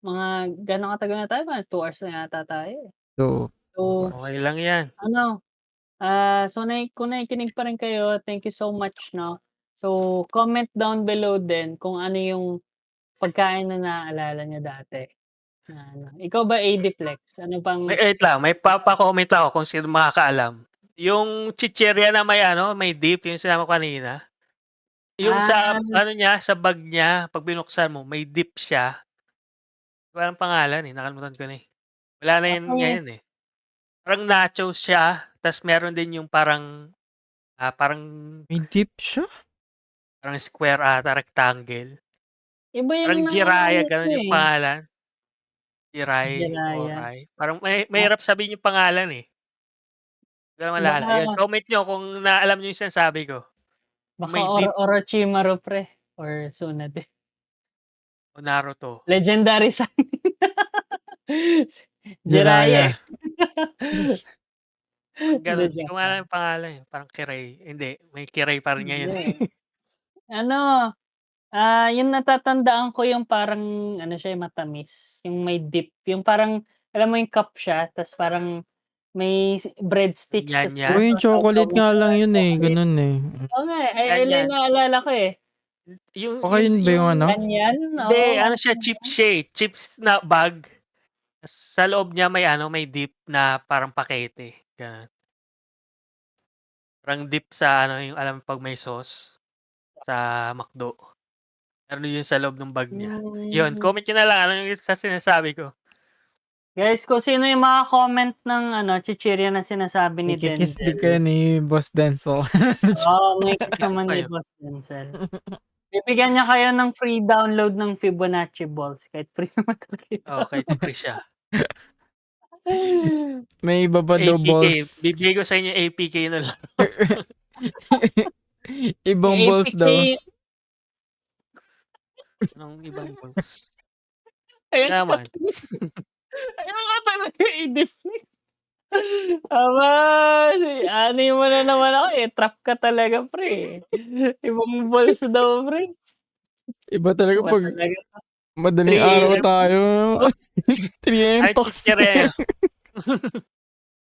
mga gaano katagal na tayo, mga 2 hours na yata tayo, eh. So, So, okey lang yan. ano, so kung nakikinig pa rin kayo, thank you so much 'no. So, comment down below din kung ano yung pagkain na naalala niyo dati na ano. Ikaw ba, Adiflex, ano bang Wait lang, may papa-comment ako kung sino makakaalam. Yung chichirya na may ano, may dip, yung sinabi ko kanina, yung sa ah, ano niya, sa bag niya 'pag binuksan mo may dip siya. Walang pangalan, eh, nakalimutan ko na, eh. Wala na yun ako ngayon, eh. Parang nachos siya, ta's meron din yung parang, parang may dip siya? parang square ata, rectangle. iba yung Parang Jiraya, naalala ko, gano'n yung eh, pangalan. Jiray o Jiraya. Ray, parang Ah, mahirap sabihin yung pangalan, eh. Hindi ko na maalala. Yun, Baka comment nyo kung alam nyo yung sinasabi ko. Yung baka may deep Orochimaru pre or Tsunade. o Naruto. Legendary Sannin. Jiraiya eh. Jiraiya. Pag Hindi, gano'n, di ko joke maalala lang. yung pangalan, eh, parang Kirei. Hindi, may Kirei pa rin ngayon, Hindi. eh. Ano, yung natatandaan ko yung parang ano siya, yung matamis, yung may dip, yung parang alam mo yung cup siya ta's parang may breadsticks ta's Oo, Yan-yan. yung sinasawsaw chocolate mo nga sa lang yun, eh, chocolate. gano'n, eh. Oo nga, eh, ayun lang Yan-yan. naalala ko, eh. Baka yun ba yung ano? Ganyan, Hindi, oo, ano siya, chips siya, eh, chips na bag. Tas sa loob niya may ano, may dip na parang pakete, gano'n. Parang dip sa ano, yung alam mo 'pag may sauce sa McDo. Meron yun sa loob ng bag niya. Yun, hmm. comment nyo na lang ano yung sa sinasabi ko. Guys, kung sino yung mga-comment ng ano, chichirya na sinasabi ni Ikikiss din kayo Denzel. ni Boss Denzel. Oo, may Kiss ko kasama ni kayo. Boss Denzel. Bibigyan niya kayo ng free download ng Fibonacci balls kahit free naman talaga Oo, kahit i-download. free siya. May iba pa daw APK, balls. bibigay ko sa inyo APK na laro. Ibang Yung balls APK, daw. Anong ibang balls? ayun Naman. ayun nga talaga i-dismiss. Aba, aanuhin mo na naman ako, eh, trap ka talaga pre, ibang balls daw pre. Iba talaga Iba 'pag talaga 'to. madaling 3 araw AM. tayo. Oh, 3 AM ano talks. chichirya niyo?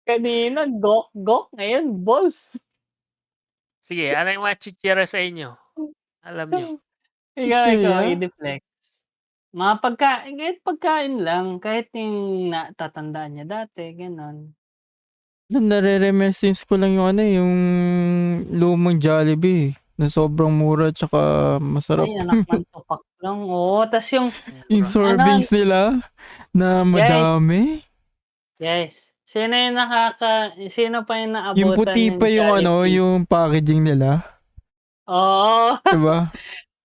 Kanina gok-gok, ngayon balls. Sige, ano yung mga chichirya sa inyo? Alam nyo. Ikaw, Chichirya? i-deflect. Mga pagkain, kahit pagkain lang, kahit yung natatandaan niya dati, gano'n. Nare-reminiscence ko lang yung ano, yung lumang Jollibee, na sobrang mura tsaka masarap. Ay, anak ng tupak lang, oo. Tas yung Yung Mura. ano, servings nila na guys, madami. sino pa yung Yung naabutan puti ng pa yung ano, Jollibee? yung packaging nila, Oo, 'di ba?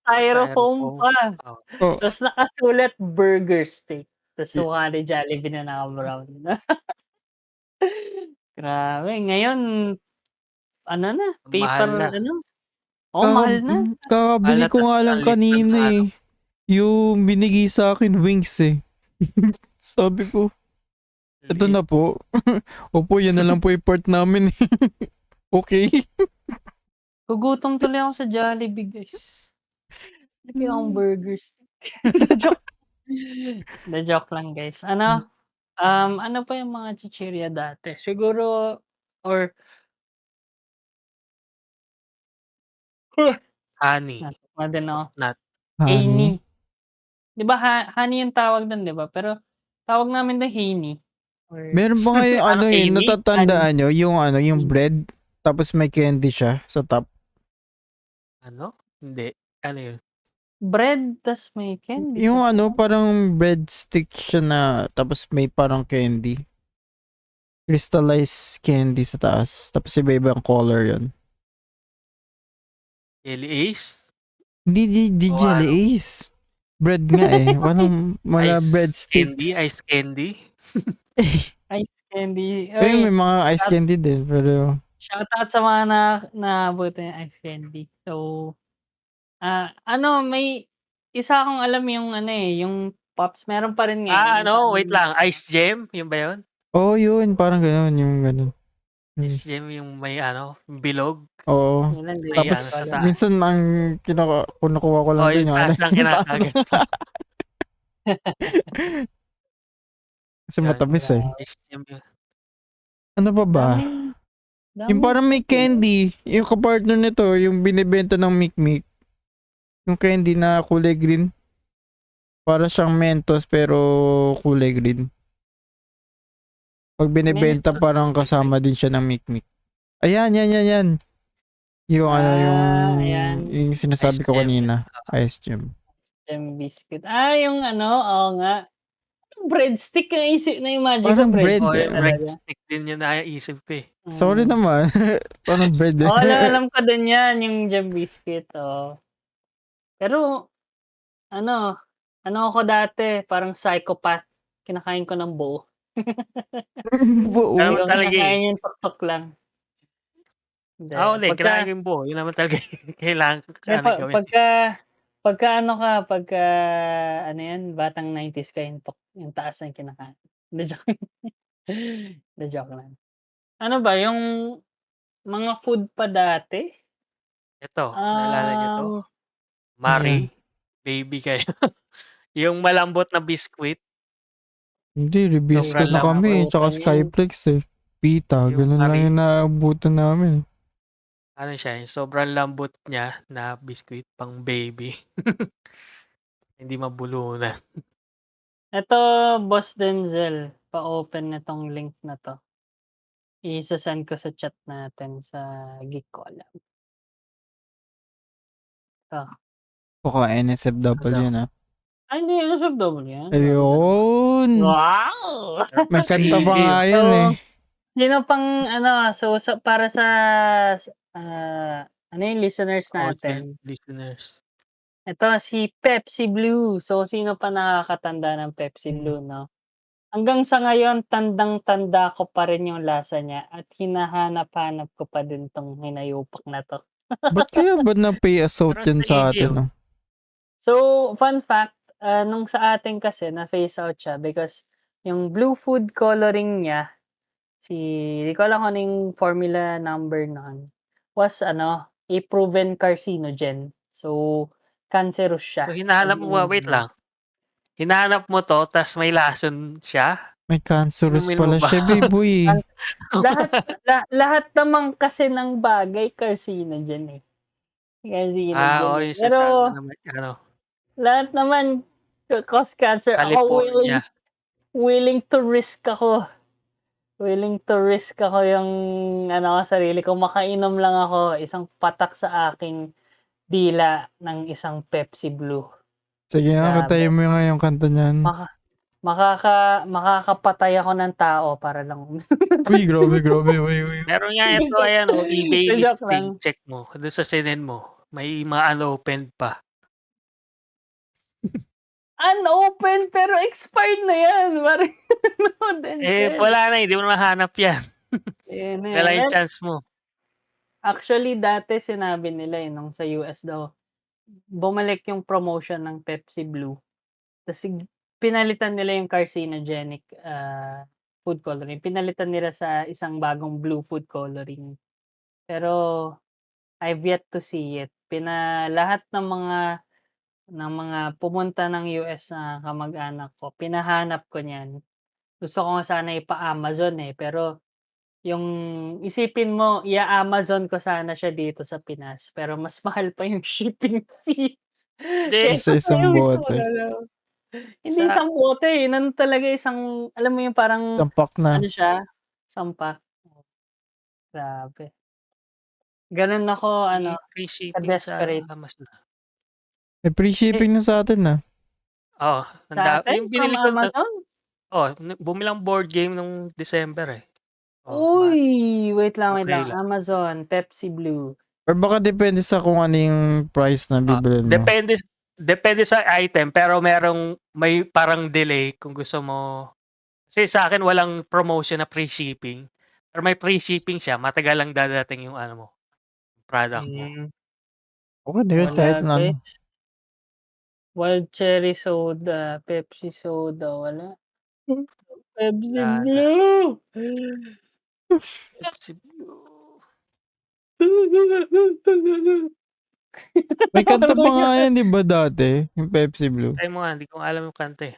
styrofoam Styrofoam. pa. Oh. Oh, Tas nakasulat burger steak, tas mukha ni Jollibee na naka-brown. Grabe, ngayon ano na, Mahal paper na. ano, oo, mahal na. Mahal kakabili na ko tas nga lang ang liit lang kanina, ng ano. eh, yung binigay sa'kin wings, eh. Sabi ko, "Eto Liit. na po." "Opo, yan na lang po yung part namin, eh." "Okey." Gugutom tuloy ako sa Jollibee, guys. Laki akong burger steak. Joke. Hindi, joke lang, guys. Ano pa yung mga chichirya dati? Siguro or Honey. natok na din ako. Nut. Haney. Honey? 'Di ba honey yung tawag dun, 'di ba? Pero tawag namin dun Haney or Meron pa nga yung ano, Parang eh, Amy? honey, natatandaan niyo yung ano, yung Haney. bread tapos may candy siya sa top? Ano? Hindi. Ano yun? Bread tas may candy sa Yung ano, taas. parang breadstick siya na tapos may parang candy. Crystallized candy sa taas tapos iba-ibang color yun. Jelly Ace? Hindi O Jelly ano? Ace. Bread nga, eh, walang wala Ice candy? breadsticks. Ice candy? Ice candy. Ayun, may Uy, mga ice shout candy din pero shoutout sa mga naabutan yung ice candy. So, ano may isa akong alam yung ano, eh, yung Pops meron pa rin ngayon yung Ano, parang wait lang. Ice Gem? Yun ba yun? oo, yun parang gano'n, yung gano'n. Ice Gem yung may ano, bilog? Oo. yun lang din May hindi ano ko Tapos sa alam. taas. minsan ang kinukuha ko lang Oh, dun yung yung ano, taas lang yung taas lang. kinakagat mo. Kasi Yun, matamis, eh. Grabe, Ice Gem yun. Ano pa ba? daming Yung daming parang may chichirya. candy, yung kapartner nito, yung binebenta ng Mikmik, yung candy na kulay green. Para siyang Mentos pero kulay green. 'Pag binebenta Mentos parang Mikmik. kasama din siya ng Mikmik. Ayan, yan. Yung ano, Ayan, yung Ice sinasabi ko Gem yun. kanina, Ice Gem. gem biscuit. Yung ano, oo nga. Breadstick yung na-imagine ko Parang bread, Oh, breadstick yung eh. talaga. breadstick din yung naiisip ko, eh. Sorry Mm. naman, parang bread, Oo, eh. alam ko din yan, yung gem biscuit, oo. Pero ano, ano ako dati, parang psychopath, kinakain ko ng buo. Ganun Hindi Buo. ko talaga, eh. kinakain yung tuktok lang. Hindi, Ako din pagka kinain ko yung buo, yun naman talaga yung kailangan hindi ano gawin, eh. pagka ano ka, pagka ano 'yan, batang 90s ka yung taas ng kinakain. Hindi, joke. Hindi, joke lang. Ano ba yung mga food pa dati, Ito, naalala niyo 'to? um, Ano yan? Marie, baby kayo. Yung malambot na biscuit, Hindi, hindi ko sobrang Ribiscuit na kami, lambot. tsaka naabutan 'yan. Skyflex eh. Pita, Yung ganun lang Marie, yung naabutan namin. ano siya, yung sobrang lambot niya na biscuit pang baby. Hindi mabulunan. Eto, Boss Denzel, pa-open nitong link na 'to. Isa-send ko sa chat natin sa Geek Collab. 'To, Baka NSFW Ano, na. hindi NSFW yan, grabe ka naman. Ayun! Wow! May kanta pa sige, nga So, yun eh. sino pang ano, so para sa, ano yung listeners audience natin, listeners. eto si Pepsi Blue. So, sino pa nakakatanda ng Pepsi Hmm. Blue 'no? Hanggang sa ngayon tandang-tanda ko pa rin yung lasa niya at hinahanap-hanap ko pa din 'tong hinayupak na 'to. Ba't kaya ba na-pay us out Pero yan sa sa hindi, atin, oh. no? So, fun fact, nung sa atin kasi na-phase out siya because yung blue food coloring niya, di ko alam kung ano yung formula number nun, was ano, a proven carcinogen. So, cancerous So siya 'pag hinahanap mo ba, wait ininom mo. lang, hinahanap mo 'to ta's may lason siya? May cancerous Inumin mo pala ba? siya, baboy. Ang lahat naman kasi ng bagay carcinogen, eh, Oo, carcinogen, eh. yung Pero sinasabi mo na may ano, lahat naman cause cancer. Ako California. willing to risk ako. Willing to risk ako yung ano ko sarili ko, makainom lang ako isang patak sa aking dila ng isang Pepsi Blue. Sige nga, kantayin Grabe. mo nga yung kanta niyan. Makakapatay ako ng tao para lang Uy, Pepsi grabe, Blue. grabe. Uy, uy. Meron nga ito, ayan, oh, eBay Joke listing, lang. check mo dun sa sinend mo, may mga unopened pa. Unopened pero expired na yan. Parang ano, Eh, Denzel. wala na, hindi mo na mahanap yan. Ayan na Yan lang yung yan. chance mo. Actually, dati sinabi nila nung sa US daw, bumalik yung promotion ng Pepsi Blue. Tas pinalitan nila yung carcinogenic, food coloring. Pinalitan nila sa isang bagong blue food coloring. Pero I've yet to see it. Lahat ng mga pumunta ng US na kamag-anak ko, pinahanap ko niyan. Gusto ko nga sana ipa-Amazon, eh, pero yung isipin mo i-a-Amazon ko sana siya dito sa Pinas, pero mas mahal pa yung shipping fee Hindi, kaysa sa Isa-isang yung bote. ano. Hindi sa isang bote, eh, ano talaga isang alam mo yung parang Tampak na. ano siya, sampak. Grabe. Gano'n ako ano, free shipping sa ka-desperate. Amazon. May free Eh, shipping na sa atin na. Oo, sa atin yung from binili ko na, Amazon? bumili akong board game nung December, eh. Oh, Uy, wait lang, okey lang. Amazon, Pepsi Blue. Or baka depende sa kung ano yung price na bibilhin mo. Depende sa item, pero may parang delay kung gusto mo, kasi sa'kin walang promotion na free shipping, pero may free shipping siya, matagal lang dadating yung ano mo, product mo. Okay na yun, kahit Wala na ano. guys. Wild cherry soda, Pepsi soda, wala. Pepsi Wala na. Blue. Pepsi Blue. May kanta Ano pa nga yan? yan, di ba dati? Yung Pepsi Blue. Kantahin mo nga, hindi ko alam yung kanta, eh.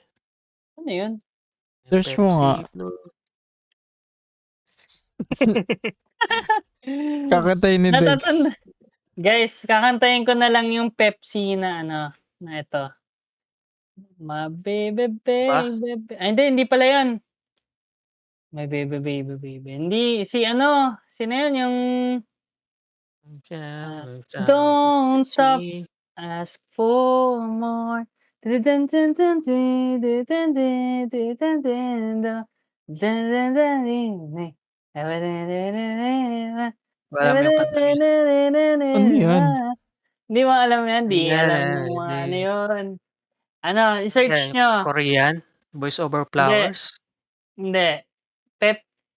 Ano yun? Yung Search mo nga. Pepsi Blue. Kakantayin ni Dex. Guys, kakantahin ko na lang yung Pepsi na ano, na ito. My baby, Ba? baby, hindi pala yun. My baby, baby, baby. Hindi, si ano, sino yun yung don't stop, Pepsi. ask for more. Dun, dun, dun, dun, dun, dun, dun, dun, dun, dun, dun. Dun, dun, dun, dun, Wala mo yung kanta yun. Ano yan? Hindi mo alam yan, di alam mo ano yun. Ano, i-search nyo. Korean? Voice over Hindi, Flowers? hindi.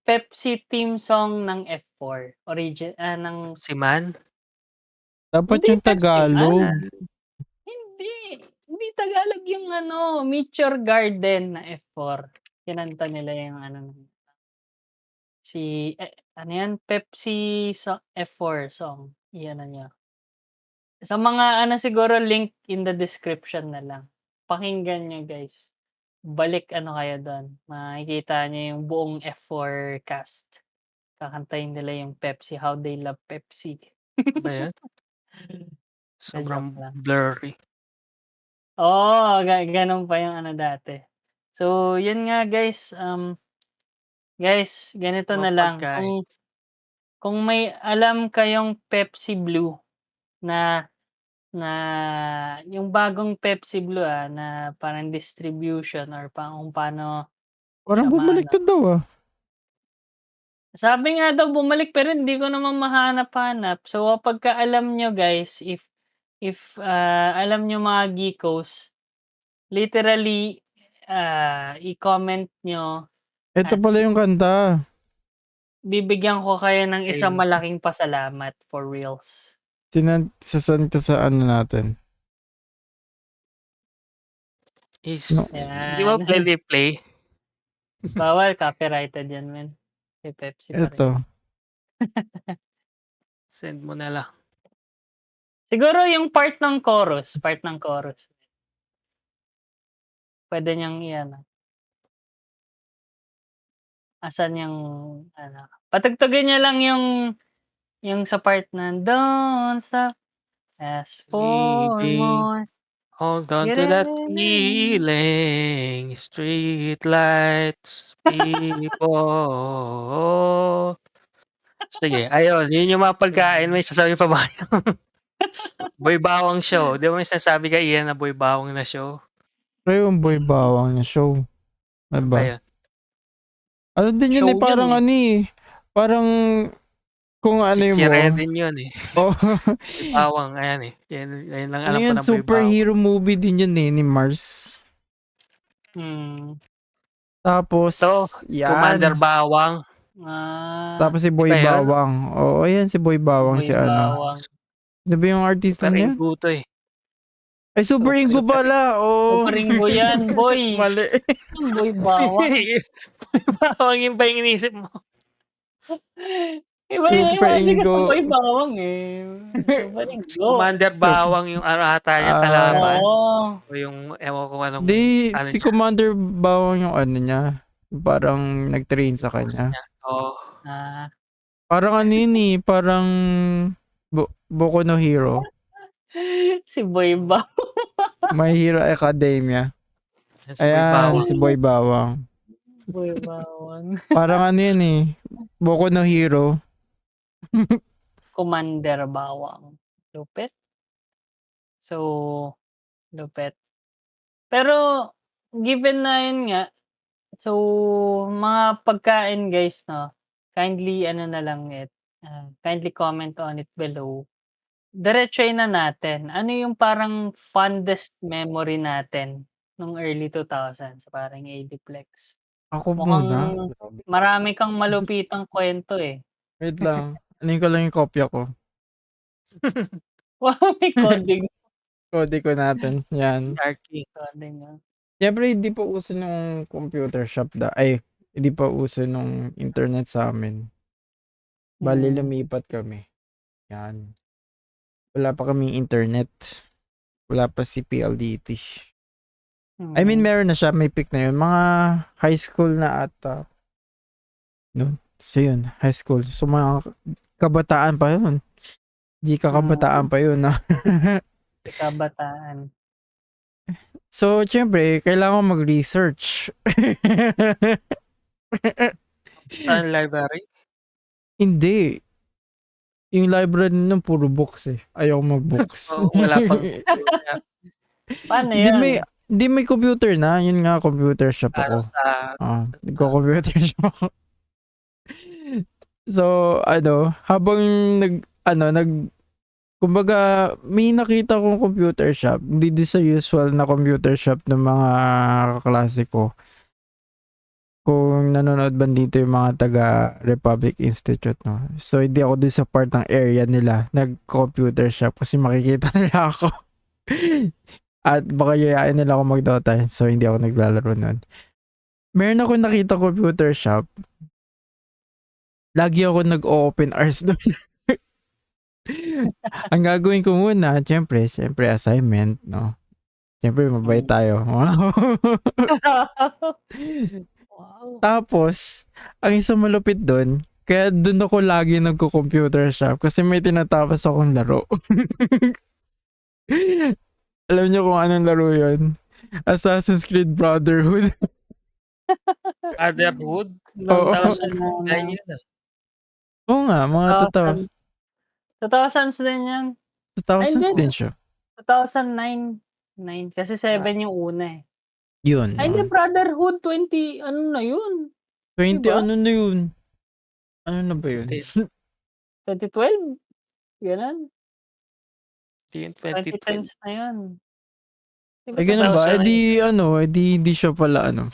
Pepsi theme song ng F4. Ng Si Man? Dapat Hindi yung Tagalog. Hindi Tagalog yung Meteor Garden na F4. Kinanta nila yung ano yan, Pepsi F4 song. Iyan na niya. Sa mga siguro link in the description na lang. Pakinggan niyo guys. Balik kayo doon. Makikita niyo yung buong F4 cast. Kakantahin nila yung Pepsi, How They Love Pepsi. Ano ba yan? Sobrang Joke lang. blurry. Oo, ganun pa yung dati. So, yun nga guys. Guys, ganito Mga na lang. pagkain. Kung may alam kayong Pepsi Blue na yung bagong Pepsi Blue na parang distribution or kung paano Parang siya bumaliktad daw Sabi nga daw bumalik pero hindi ko naman mahanap-hanap. So pagka alam nyo guys, if alam nyo mga geekos, literally i-comment nyo Ito at pala yung kanta. bibigyan ko kayo ng isang Ayun. malaking pasalamat for reals. Sasend ko sa natin. No. Di ba Yan. play? Bawal, copyrighted yan, men. Kay Pepsi pa rin. Ito. Send mo na lang. Siguro yung part ng chorus. Pwede niyang asan yung patugtugin niya lang yung sa part na don't stop, ask for Baby, more. hold on to that feeling. Street lights, people. Sige, ayun. Yun yung mga pagkain. May sasabihin pa ba? Boy Bawang show. Di ba may sinasabi kay Ian na Boy Bawang na show? Kayo yung Boy Bawang na show. Ano ba Diba? yun? Ano din yun Show parang yun parang kung mo. Chichire din yun Oh, Boy Bawang, ayan Yan lang ano alam ko yan, ng Boy Bawang. superhero movie din yun ni Mars. Tapos, So, Commander yan. Bawang. Tapos si Boy Iba yun? Bawang. Oo, yan si Boy Bawang Boy si Bawang. Ano ba yung artista Super niya? Ingo to eh. Ay, Super Ingo pala. Oh. Super Ingo yan, boy. Mali. Boy Bawang. Boy Bawang yung ba yung inisip mo? Iba Super kasi Ingo. Boy Bawang Super Ingo. Commander Bawang yung ata niya kalaban. Oo. O yung ewan ko anong Di, ano si siya. Commander Bawang yung niya. Parang nag-train sa kanya. Oo. Parang parang Boku no Hero. Si Boy Bawang. My Hero Academia. Yan si Boy Ayan, Bawang. si Boy Bawang. Boy Bawang. Parang Boku no Hero. Commander Bawang. Lupit. So, lupit. Pero, given na yun nga, so, mga pagkain guys, no, kindly na lang kindly comment on it below. Diretsoy na natin. Ano yung parang fondest memory natin nung early 2000s, parang ADPlex? Ako Mukhang muna. marami kang malupitang kwento eh. Wait lang. Anin ko lang yung kopya ko. Wow, may coding. Kode ko natin. Yan. Darky. Coding. Siyempre, hindi pa uso nung computer shop hindi pa uso nung internet sa amin. Bali, lumipat kami. Yan. Wala pa kaming internet. Wala pa si PLDT. I mean, meron na siya. May pick na yun. Mga high school na ata. Noon. So yun, high school. So mga kabataan pa yun. Kabataan pa yun. Kabataan. So, syempre, kailangan mag-research. Saan library? Hindi. Yung library nun puro books eh. Ayaw mag-books. Wala pang Paano yan? Hindi may computer na. Yun nga, computer shop ako. Nagko-computer shop ako. So, habang kumbaga, may nakita kong computer shop. Hindi sa usual na computer shop ng mga kaklase ko. kung nanonood ba dito yung mga taga Republic Institute, no? So, hindi ako dun sa part ng area nila, nag-computer shop kasi makikita nila ako. At baka yayain nila ako mag-Dota. So, hindi ako naglalaro nun. Meron ako nakita computer shop. Lagi ako nag-open hours doon. Ang gagawin ko muna, syempre assignment, no? Syempre, mabait tayo. Wow. Tapos, ang isang malupit doon, kaya doon ako lagi nagko-computer shop kasi may tinatapos akong laro. Alam niyo kung anong laro yun? Assassin's Creed Brotherhood. Brotherhood? Oo. 2009 yun ah. Oo nga, mga 2000s din yan. 2000s din siya. 2009. Kasi 7 yung una eh. Yun. Ay, hindi, Brotherhood 20, ano na yun? 20 Diba? ano na yun? Ano na ba yun? 2012? Ganun. 2012. 2010s na yun. Diba, Ay, ganun ba? 2009. Di siya pala ano.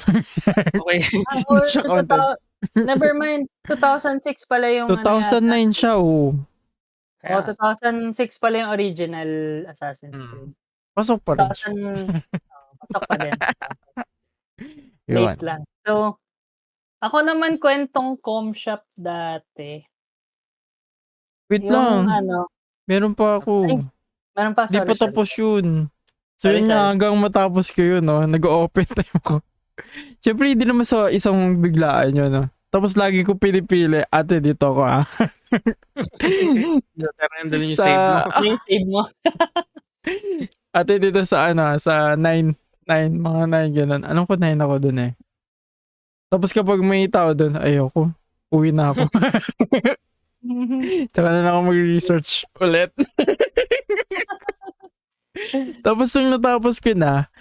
Okay. or Hindi siya counted. never mind, 2006 pala yung 2009 siya, oh. Oh, 2006 pala yung original Assassin's Creed. Pasok pa rin siya. Pasok pa din. Yun. Late lang. So, ako naman kwentong com shop dati. Wait Yung lang. ano, Meron pa ako. Ay, meron pa, Di pa sorry. tapos yun. So Sorry, yun nga, hanggang matapos ko yun, no? Nag-open time ko. Siyempre, hindi naman sa isang biglaan yun, no? Tapos lagi ko pinipili, ate, dito ako, ah. Nandun yung save mo. Yung save mo. Ate, dito sa ano, sa 9, mga 9, gano'n. Alam ko 9 ako dun eh. Tapos kapag may tao dun, ayoko. Uwi na ako. Tsaka na lang ako mag-research ulit. Tapos nung natapos ko na,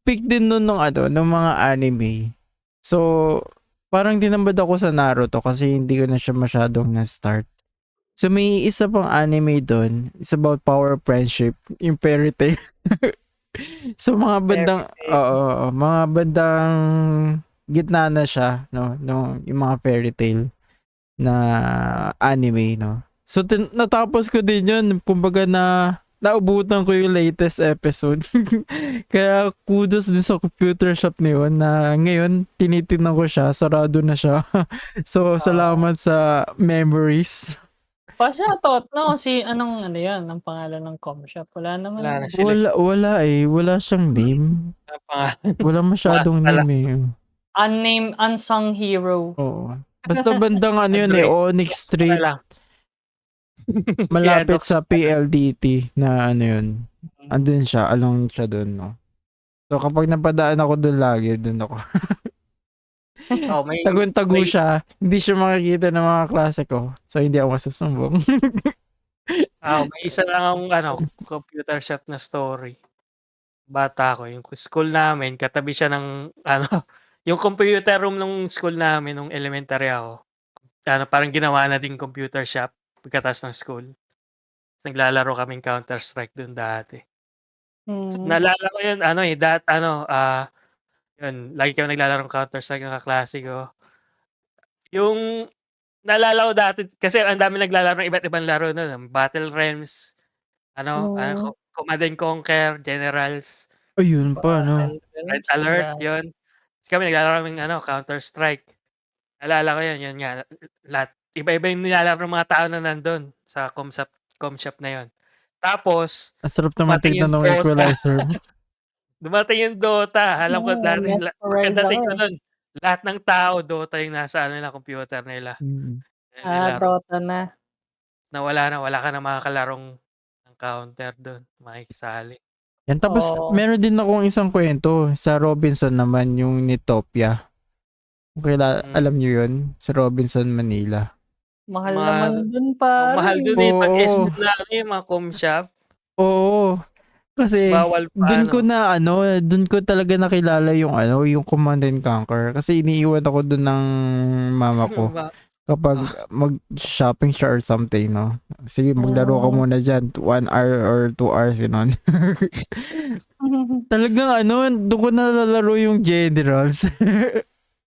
pick din nun ng mga anime. So, parang dinambad ako sa Naruto kasi hindi ko na siya masyadong na-start. So, may isa pang anime doon. It's about power of friendship. Yung fairy tale. So, mga bandang gitna na siya, no? Yung mga fairy tale na anime, no? So, natapos ko din yun. Kumbaga naubutan ko yung latest episode. Kaya kudos din sa computer shop na yun na ngayon tinitingnan ko siya, sarado na siya. So, salamat sa memories. Pa-shoutout, no? Anong ano yan? Ang pangalan ng com shop? Wala naman. Wala na sila. Wala eh. Wala siyang name. Wala masyadong name eh. Unnamed, unsung hero. Oo. Basta bandang ano yun eh, Onyx Street. Malapit sa PLDT na ano yun. Andun siya, along siya dun, no? So kapag napadaan ako dun lagi, dun ako. Tagun-tago siya, hindi siya makikita ng mga klase ko. So hindi ako masusumbong. May isa lang akong computer shop na story. Bata ako, yung school namin, katabi siya ng yung computer room ng school namin nung elementary ako. Parang ginawa na din computer shop pagkatapos ng school. Naglalaro kaming Counter-Strike doon dati. Naalala ko yun, yun, lagi kami naglalaro ng Counter-Strike ng kaklase ko. Yung naalala ko dati, kasi ang dami naglalaro ng iba't ibang laro noon. Battle Realms, Command and Conquer, Generals. Ayun pa, no? Red Alert, yun. Kasi kami naglalaro ng Counter-Strike. Naalala ko yun nga. Lahat. Iba-iba yung nilalaro ng mga tao na nandun sa com shop na yun. Tapos, ang sarap naman tignan ng equalizer. Dumating yung Dota. Alam ko dati, pagkadating ko doon, lahat ng tao, Dota yung nasa computer nila. Dota na. Wala ka na makakalarong ng counter doon. Makikisali. Yan, tapos meron din akong isang kwento sa Robinson naman, yung Nitopia. Okay, alam nyo yun? Sa Robinson, Manila. Mahal naman dun pa. Mahal dun eh. Pag-SM lang yung mga com shop. Oo. Kasi dun ko talaga nakilala yung yung Command and Conquer. Kasi iniiwan ako dun ng mama ko. Kapag mag-shopping siya or something, no? Sige, maglaro ka muna dyan. 1 hour or 2 hours, yun. Talagang doon ko nalalaro yung Generals.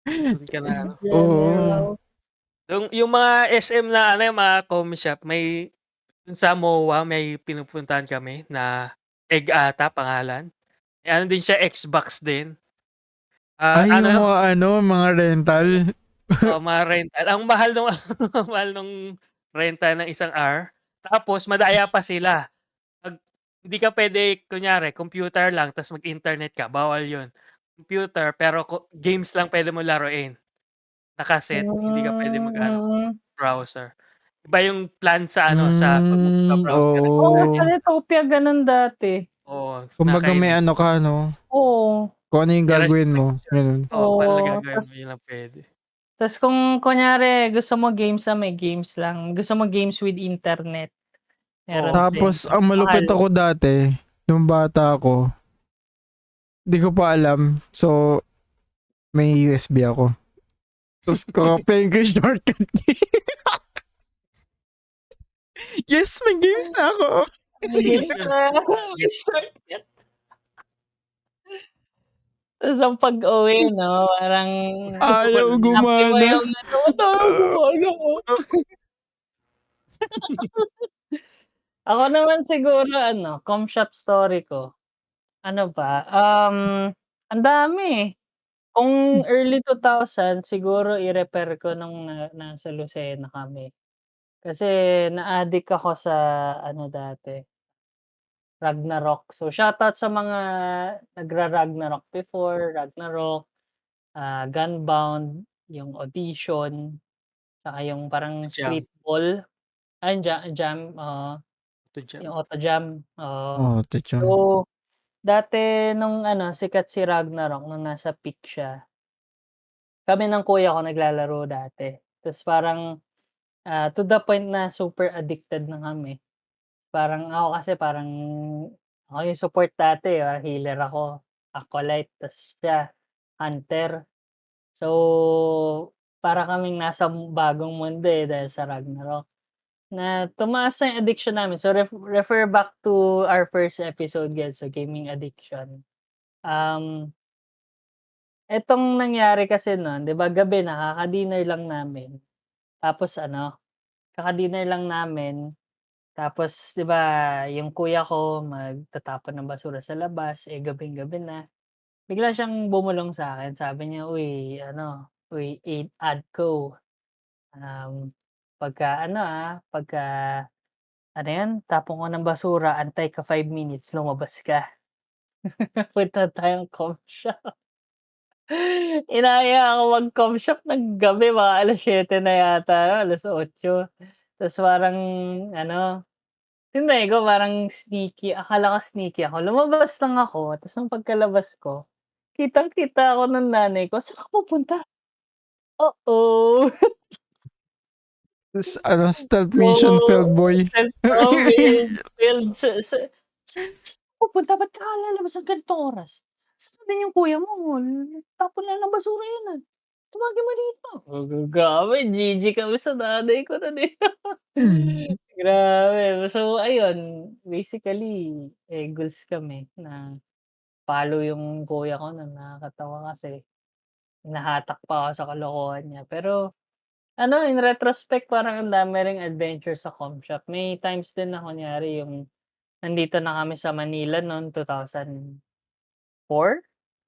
Dun ka na ano. Oo. Yung mga SM na ano, yung mga coffee shop may dun sa MOA may pinupuntahan kami na Egg ata pangalan. Eh, ano din siya, Xbox din. Ay, yung Ano, mga ano, mga rental. mga rental. Ang mahal nung ang mahal nung renta ng isang hour. Tapos madaya pa sila. 'Pag hindi ka puwede kunyari computer lang ta's mag-internet ka, bawal 'yun. Computer pero games lang puwede mong laruin, naka-set, hindi ka puwede mag-ano, Mm. browser. Iba yung plan sa ano, sa 'pag magba-browse ka ng Oo, internet. sa Oo. Letopia gano'n dati. Oo, Kumbaga may nakainom. ano ka 'no, Oo, kung ano yung May gagawin mo, restriction. gano'n. Oo, kung ano oo, gagawin mo, tas 'yun lang puwede. tas kung kunyari gusto mo games na may games lang, gusto mo games with internet, Oo, meron din, Tapos ang tas mahal. malupit ako dati, nung bata ako, 'di ko pa alam, so may USB ako. Tapos ko-copyahin ko yung shortcut key. Yes, may games na ako. May games Yun, na may yes. shortcut. Tas ang pag-uwi 'no, parang Ayaw hanapin mo gumana. yung ano, "Ba't ayaw gumana mo?" Ako naman siguro ano, com shop story ko, ano ba, ang dami, eh. Kung early 2000 siguro i-refer ko nung nasa Lucena kami. Kasi na-addict ako sa ano dati, Ragnarok. So shoutout sa mga nagra-Ragnarok before, Ragnarok, Gunbound, yung Audition, tsaka yung parang Jam, street ball, ay Jam, oo, to jam. yung Auto Jam, oo. Oo, So, Techam. dati nung ano sikat si Ragnarok nung nasa peak siya, kami ng kuya ko naglalaro dati. Tas parang, to the point na super addicted na kami. Parang ako kasi parang ako yung support dati, healer ako, acolyte, tas siya hunter. So, para kaming nasa bagong mundo, eh, dahil sa Ragnarok. Na tumaas na yung addiction namin. So, refer back to our first episode guys, so gaming addiction. Etong nangyari kasi nun, 'di ba gabi na kaka-dinner lang namin, tapos ano, kaka-dinner lang namin, tapos 'di ba yung kuya ko magtatapon ng basura sa labas, eh, gabing-gabi na. Bigla siyang bumulong sa'kin, sabi niya, "Uy ano, uy Adco, um, pagka ano, pagka ano 'yun, tapon ka ng basura antay ka 5 minutes lumabas ka." Punta tayong coffee shop. Inaya ako mag-comm shop ng gabi mga 7:00 na yata, 8:00. Tas parang ano, tinry ko parang sneaky, akala ko sneaky ako, lumabas lang ako tas nung pagkalabas ko, kitang-kita ako ng nanay ko, "Saan ka pupunta?" Oo. Tas ano, stealth mission Oo, failed boy. failed saan pupunta ba't ka lalabas ng ganitong oras? Asan din yung kuya mo? Nagtapon lang ng basura yan, tumawagin mo dito. Grabe GG kami sa nanay ko nun, eh. Hmm. Grabe. So ayun, basically, goals kami na follow yung kuya ko nun, nakakatawa kasi hinahatak pa ako sa kalokohan niya. Pero ano, in retrospect parang ang dami ring adventure sa com shop. May times din na kunyari yung nandito na kami sa Manila no'n 2004?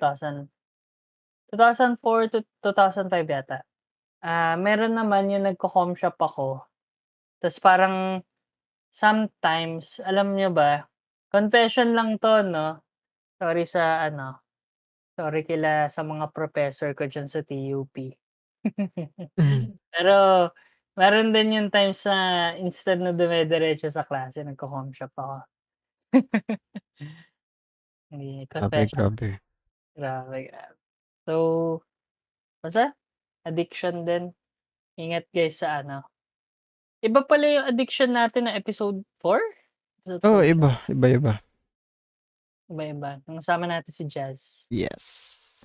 2004 to 2005 yata. Meron naman yung nagko-com shop ako, ta's parang sometimes alam niyo ba, confession lang 'to 'no, sorry sa ano, sorry sa mga professor ko diyan sa TUP. Hmm. Pero meron din yung times na instead na dumidiretso sa klase nagko-com shop ako. Grabe, Confession, grabe. grabe, grabe. So, basta addiction din, ingat guys sa ano, iba pala yung addiction natin na episode 4? Episode Oo, 4 ba? iba, iba-iba. Iba-iba, nung kasama natin si Jazz. Yes.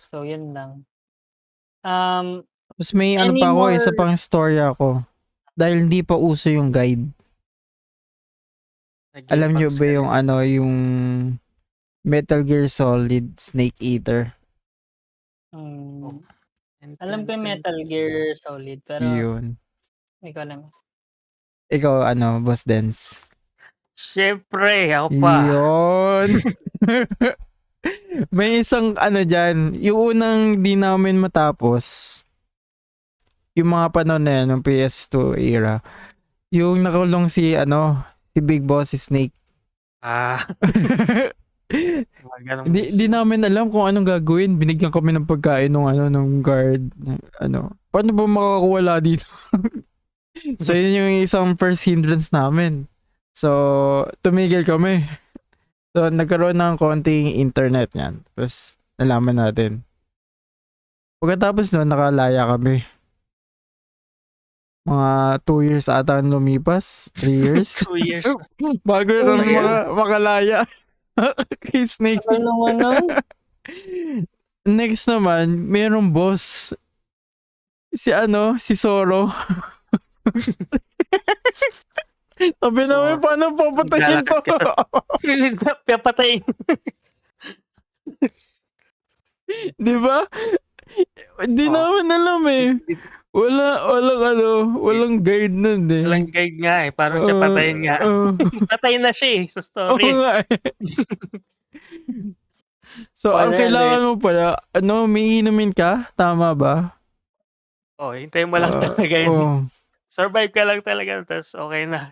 So yun lang. Um, Tapos may ano any pa ako, more isa pang istorya ako. Dahil hindi pa uso yung guide. Nag-game Alam nyo packs ba ka yung rin. ano, yung Metal Gear Solid Snake Eater? Oh, hmm, Alam ko yung Metal Gear Solid, pero Yun. hindi ko alam. Ikaw, ano, Boss Dance? Siyempre, ako pa. Yun. May isang ano dyan, yung unang di namin matapos, yung mga panahon na yan, ng PS2 era, yung nakulong si, ano, si Big Boss, si Snake. Ah, mga ganong Di namin alam kung anong gagawin. Binigyan kami ng pagkain ng ano, ng guard. Ano, paano ba makakawala dito? So, yun yung isang first hindrance namin. So, tumigil kami. So, nagkaroon ng konting internet yan. Tapos, nalaman natin. Pagkatapos nun, nakalaya kami. Mga 2 years ata ang lumipas. 3 years. 2 years. Bago Oh, kami yeah. makalaya. Kay Snake. Tagal naman nun. Next naman, mayroong boss. Si ano, si Zoro. Sabi namin, Zoro. paano papatayin to? Lalakad ka Pilit na papatayin. Di ba? Hindi Oo. namin alam eh. Walang guide nun eh. Walang guide nga eh. Paano siya patayin nga. Patay na siya eh sa Oo story. nga eh. So, ang Paano kailangan mo pala, ano, may inumin ka? Tama ba? Oh, hintayin mo lang talaga yun. Oo. Survive ka lang talaga, tapos okay na.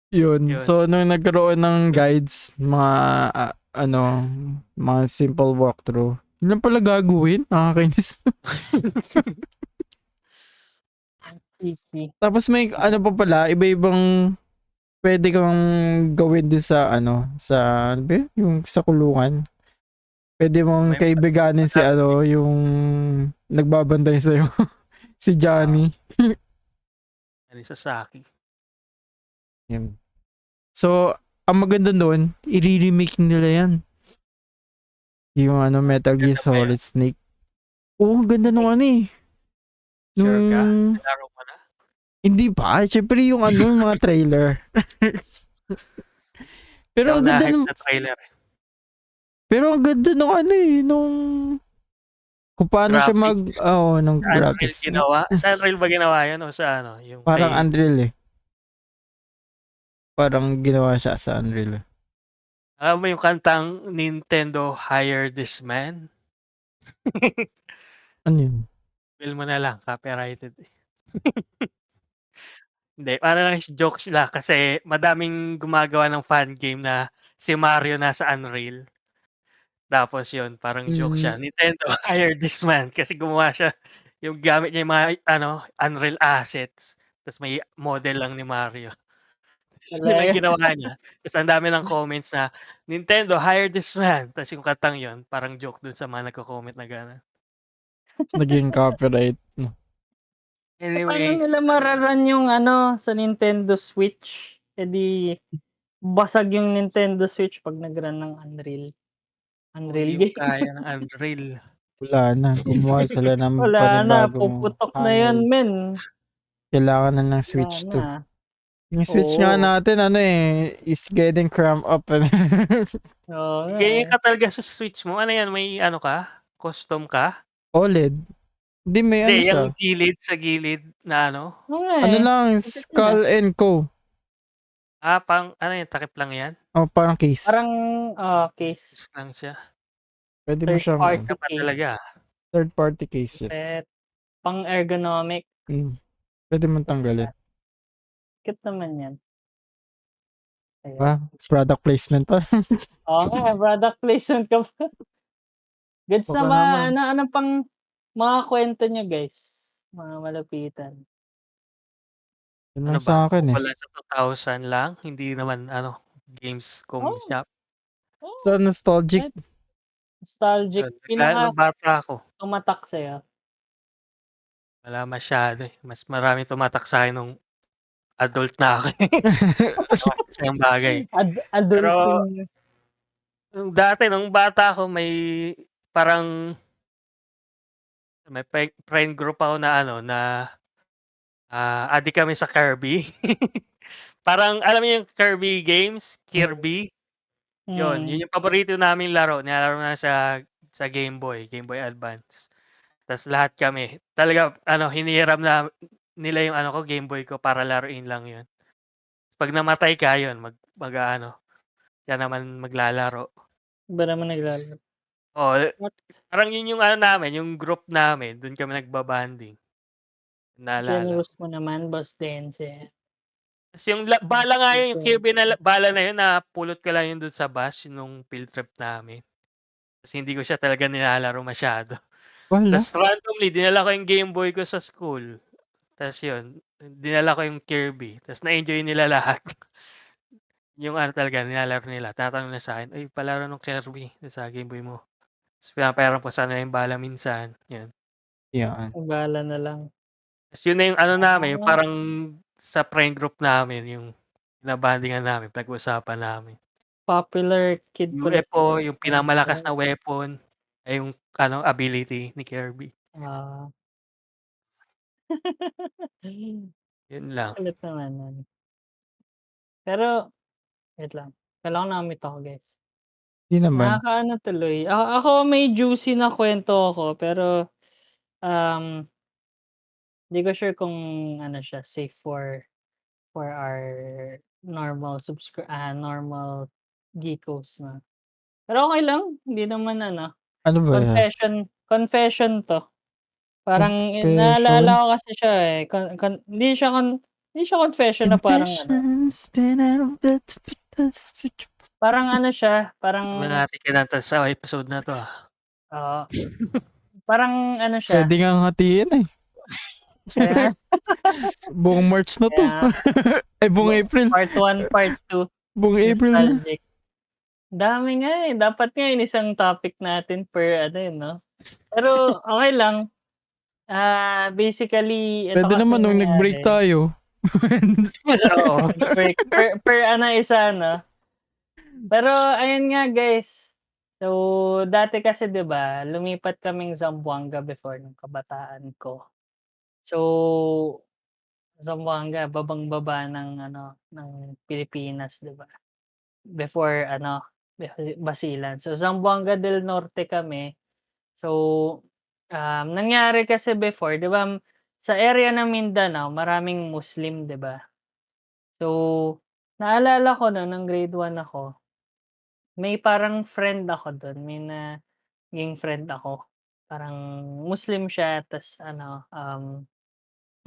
Yun. Yun. So, nung nagkaroon ng guides, mga, ano, mga simple walkthrough, yun lang pala gagawin. Nakakainis. Easy. Tapos may, ano pa pala, iba-ibang pwede kang gawin din sa, ano, sa, ano ba yun? Yung sa kulungan. Pwede mong May- kaibiganin si, ano, yung nagbabantay sa'yo. Si Johnny. Ano sa Saki. Yun. So, ang maganda doon, i-remake nila yan. Yung ano, Metal Gear Ganda ba Solid Snake. Oo, ang ganda nung ano eh. Sure ka? Nung- Nalaro mo na? Hindi pa. Siyempre yung ano, yung mga trailer. Pero ang ganda Hype nung, sa trailer. pero ang ganda nung ano eh, nung kung paano siya Graphics. ng Sa Unreal graphics. ginawa? Sa Unreal ba ginawa yun o sa ano? Yung Parang kay- Unreal eh. Parang ginawa siya sa Unreal. Alam mo yung kantang Nintendo Hire This Man? Ano yun? Feel mo na lang, copyrighted. Hindi, para lang joke sila kasi madaming gumagawa ng fan game na si Mario nasa Unreal. Tapos yun, parang joke siya. Nintendo hire this man kasi gumawa siya yung gamit niya yung mga ano, Unreal assets. Tapos may model lang ni Mario. Tapos yun ang Talaga. ginawa niya. Tapos ang dami ng comments na Nintendo hire this man. Tapos yung kantang yun, parang joke dun sa mga nagko-comment na gano'n. Naging copyright. Paano Anyway, nila mararan yung ano sa Nintendo Switch? E di basag yung Nintendo Switch pag nag-run ng Unreal hindi mo game. kaya ng Unreal. Wala na. Gumawa sila ng Wala na, panibagong puputok na yun, handle. men. Kailangan na ng Wala Switch 2. na. Yung Switch nga Oo. natin, ano eh, is getting cramped up. Oo nga Ganyan eh. ka talaga sa Switch mo. Ano yan, may ano ka? Custom ka? OLED. Hindi, may ano Hindi, siya. yung gilid sa gilid na ano? Oo nga Ano eh. lang, Skull and Co. Pang ano yan, takip lang yan? Oh, parang case. Parang case. Case lang siya. Pwede mo Third siyang party Dapat case. talaga. third party case, yes. Pang ergonomic. Pwede mong tanggalin. Cute naman yan. Ayun. Ah, product placement pa. Oo nga, product placement ka pa. Gets Baka na naman. ano pang mga kwento nyo guys? Mga malapitan. Yun Ano lang sa ba? akin eh. Wala sa 2,000 lang. Hindi naman ano, Gamescom Oh. shop. So, nostalgic. Nostalgic. Nung bata ako, Tumatak sa'yo. wala masyado eh. Mas marami tumatak sa akin nung adult na ako. Kasi ang bagay. Adulting. Dati, nung bata ako, may parang may friend group ako na ano, na adik kami sa Kirby. Parang, alam mo yung Kirby games? Kirby? Yun yung paborito naming laro. Nilalaro na sa sa Game Boy Advance. Tas lahat kami talaga hiniram nila yung Game Boy ko para laruin lang yun. 'Pag namatay ka yun mag-aano, ka naman maglalaro. Iba naman naglalaro. Oo, What? parang yun yung namin, yung group namin, dun kami nagba-bonding. Naalala Generous ko. mo naman, Boss Dense. Tas yung bala nga yun, yung Kirby na bala na yun napulot ko lang yun dun sa bus nung field trip namin. Kasi hindi ko siya talaga nilalaro masyado. Wala. Tas randomly dinala ko yung Game Boy ko sa school. Tas yun, dinala ko yung Kirby, tas na-enjoy nila lahat. Yung talaga nilalaro nila, tatanong na sa'kin, "Uy palaro nung Kirby sa Game Boy mo." Tas pinapahiram ko sana yung bala minsan, yun. Yan. Bala na lang. Tas yun na yung namin, yung Ah, parang sa friend group namin, yung binabondingan namin, pinag-uusapan namin. popular kid pala si UFO, yung Denzel. pinakamalakas na weapon, ay yung ability ni Kirby. Ah. Yun lang. Kulit naman nun. Pero wait lang, kailangan nakamute ako, guys. Hindi naman. Nakakaano tuloy, ako may juicy na kwento ako pero, um, di ko sure kung siya safe for our normal geekos na. Pero okey lang, hindi naman Ano ba yan? confession 'to. Parang Confession? naalala ko kasi siya, hindi siya confession na parang Confessions been out of bed. parang siya, Di ba parang natin kinanta sa episode na 'to, oo, parang siya, Puwede ngang hatiin, eh. kaya Buong March na 'to. kaya Ay, buong ba April. part 1, part 2, Buong April na. nostalgic. Dami nga, dapat nga isang topic natin per 'no. Pero okey lang, basically ito Puwede naman kasing nung nag-break nangyari, tayo. Oo. break per isa 'no. Pero ayun nga guys, so dati kasi 'di ba lumipat kaming Zamboanga before nung kabataan ko. So, Zamboanga babang-baba ng ng Pilipinas 'di ba, before Basilan. So, Zamboanga del Norte kami. So, nangyari kasi before 'di ba, sa area ng Mindanao maraming Muslim 'di ba? So, naalala ko nun nung grade 1 ako, may parang friend ako dun, may naging friend ako. Parang Muslim siya ta's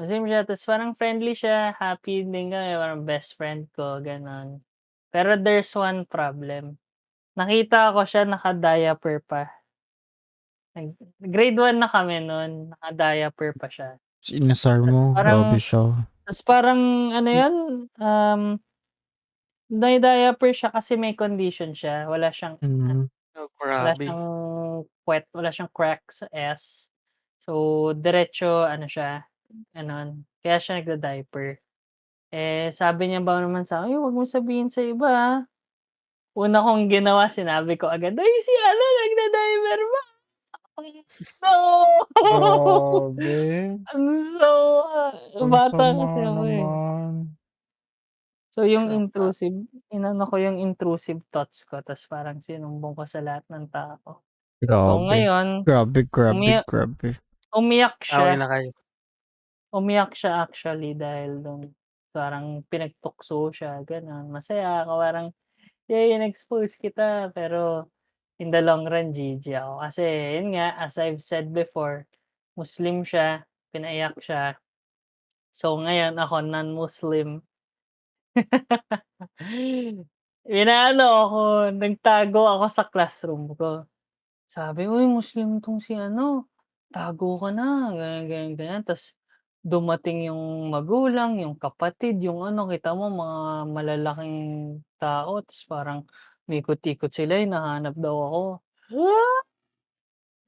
Muslim siya ta's parang friendly siya, happy din kami, parang best friend ko gano'n. Pero there's one problem, nakita ko siya naka-diaper pa. Grade 1 na kami nun, naka-diaper pa siya. Inasar Ta's mo, parang grabe siya. ta's parang yun, nai-diaper siya kasi may condition siya, Mm. Oh, wala grabe. siyang puwet, wala siyang crack sa So, diretso siya, gano'n, kaya siya nagda-diaper. Eh, sabi niya ba naman sa'kin, "Uy, wag mong sabihin sa iba, Una kong ginawa sinabi ko agad, "Uy, si nagda-diaper pa." No! Grabe, Ang sama, ang bata sama kasi ako, eh. naman. So, yung Sama. inano ko yung intrusive thoughts ko ta's parang sinumbong ko sa lahat ng tao. So, Grabe. ngayon Grabe, grabe, umiyak grabe. umiyak Away siya. na kayo. Umiyak siya actually dahil dun parang pinagtukso siya gano'n. Masaya ako parang, "Yay in-expose kita." Pero in the long run GG ako kasi yun nga as I've said before, Muslim siya, pinaiyak siya. So ngayon ako non-Muslim, inaano ako, nagtago ako sa classroom ko. Sabi, "Uy, Muslim 'tong si tago ka na." Ganyan, ganyan, ganyan. Ta's dumating yung magulang, yung kapatid, yung kita mo mga malalaking tao ta's parang umikot-ikot sila, hinahanap daw ako. Ah!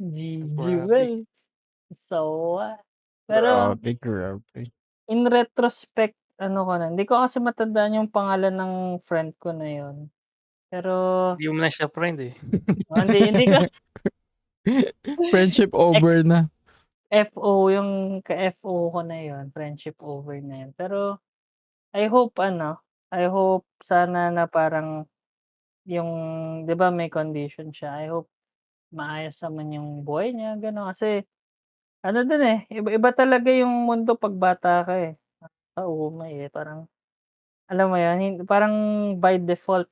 GG Grabe. well, so what? Pero Grabe, grabe. in retrospect ko na, hindi ko kasi matandaan yung pangalan ng friend ko na yun. Pero Hindi mo na siya friend, eh. hindi ko Friendship ex over na. FO yung ka-FO ko na yun, friendship over na yun. Pero I hope I hope sana na parang yung 'di ba may condition siya, I hope maayos naman yung buhay niya, gano'n. Kasi ano dun, eh, iba-iba talaga yung mundo 'pag bata ka, eh. Nakakaumay, eh, parang alam mo yun, parang by default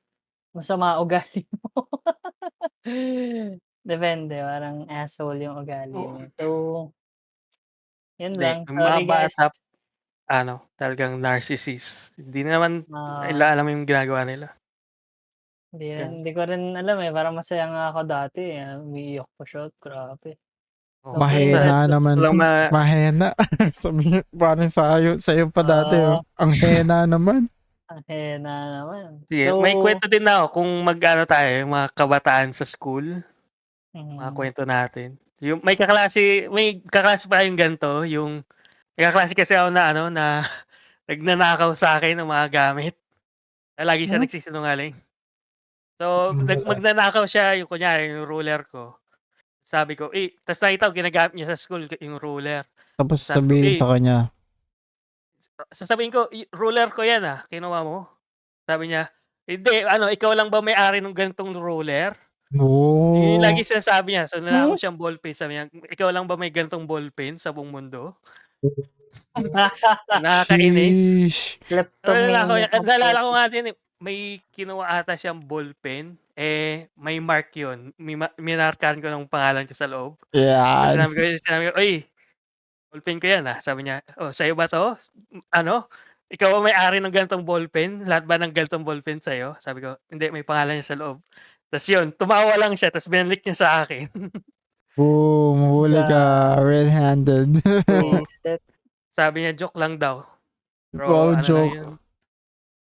masama ugali mo. Depende, parang asshole yung ugali Oo. mo. So, yun Hindi, lang. yung mga Sorry guys. bata talagang narcissist. Hindi naman Ah, nila alam yung ginagawa nila. Yan. hindi ko rin alam, eh, parang masaya nga ako dati, eh, umiiyak pa siya, grabe. Oo, Luckily basta that Mahina gusto ko naman lang 'to, mahena. Sabi niyo parang sa'yo pa dati, oh, ah, ang hena naman. ang hina naman. sige, So, may kwento din ako kung mag-ano tayo, yung mga kabataan sa school, mga mm, kwento natin. Yung may kaklase pa kayong ganito, yung may kaklase kasi ako na ano, na nagnanakaw sa'kin ng mga gamit, na lagi siya hmm? nagsisinungaling. So, Wala. magnanakaw siya, yung kunyari yung ruler ko, sabi ko, ta's nakita ko ginagamit niya sa school yung ruler. Tapos Sabi ko, sabihin sa kanya, sasabihin ko, "Ruler ko 'yan, kinuha mo?" Sabi niya, "Hindi, ano, ikaw lang ba may-ari nung ganitong ruler?" Yun yung lagi "Oh, sinasabi niya, so nanakaw Hmm? siyang ballpen, sabi niya, "Ikaw lang ba may ganitong ballpen sa buong mundo?" Nakakainis. sheesh." Pero nanakaw Kleptomania niya, ka po. naalala ko nga din, may kinuha ata siyang ballpen, may mark yun, minarkahan ko ng pangalan ko sa loob. Tapos Yan. sinabi ko, "Uy, ballpen ko 'yan, sabi niya, "Oh, sa'yo ba 'to? Ano, ikaw ba may-ari ng ganitong ballpen? Lahat ba ng ganitong ballpen sa'yo?" Sabi ko, "Hindi, may pangalan niya sa loob." Ta's 'yun, tumawa lang siya ta's binalik niya sa akin. Boom, huli ka, red-handed. Oo, Buwisit. sabi niya joke lang daw, pero Wow, ano lang joke. 'yun,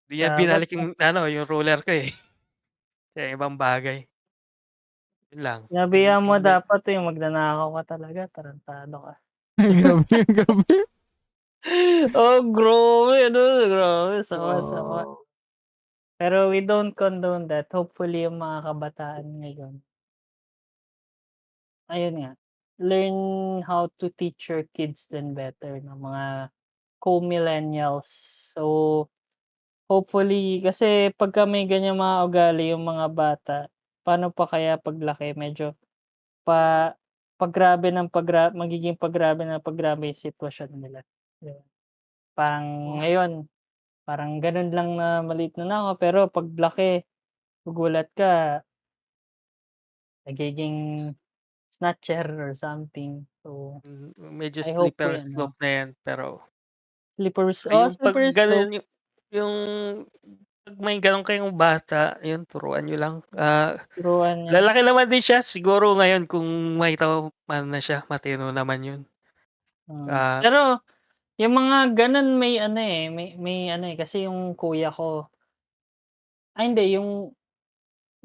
'di niya Dapat binalik yung ano, yung ruler ko, sa ibang bagay. 'Yun lang, yung sinabihan mo 'pag may dapat, yung magnanakaw ka talaga, tarantado ka. Grabe, grabe. Oh, grabe ano, grabe sama-sama. Oh. Pero we don't condone that. Hopefully yung mga kabataan ngayon, ayun nga, learn how to teach your kids din better ng mga co-millennials. So, hopefully kasi pagka may ganyang mga ugali yung mga bata, paano pa kaya paglaki medyo pa paggrabe ng magiging paggrabe yung sitwasyon nila, 'di ba? Parang ngayon, parang gano'n lang na maliit na nakaw pero paglaki gugulat ka nagiging snatcher or something. So, medyo I hope slippery ano, slope na 'yan, pero yung 'pag slippery slope, gano'n yung 'pag may gano'n kayong bata, 'yun turuan niyo lang, turuan niyo. lalaki naman din siya siguro ngayon kung makita ko ano na siya, matino naman 'yun. Ah, Pero yung mga gano'n may ano, eh, may ano, eh, kasi yung kuya ko hindi yung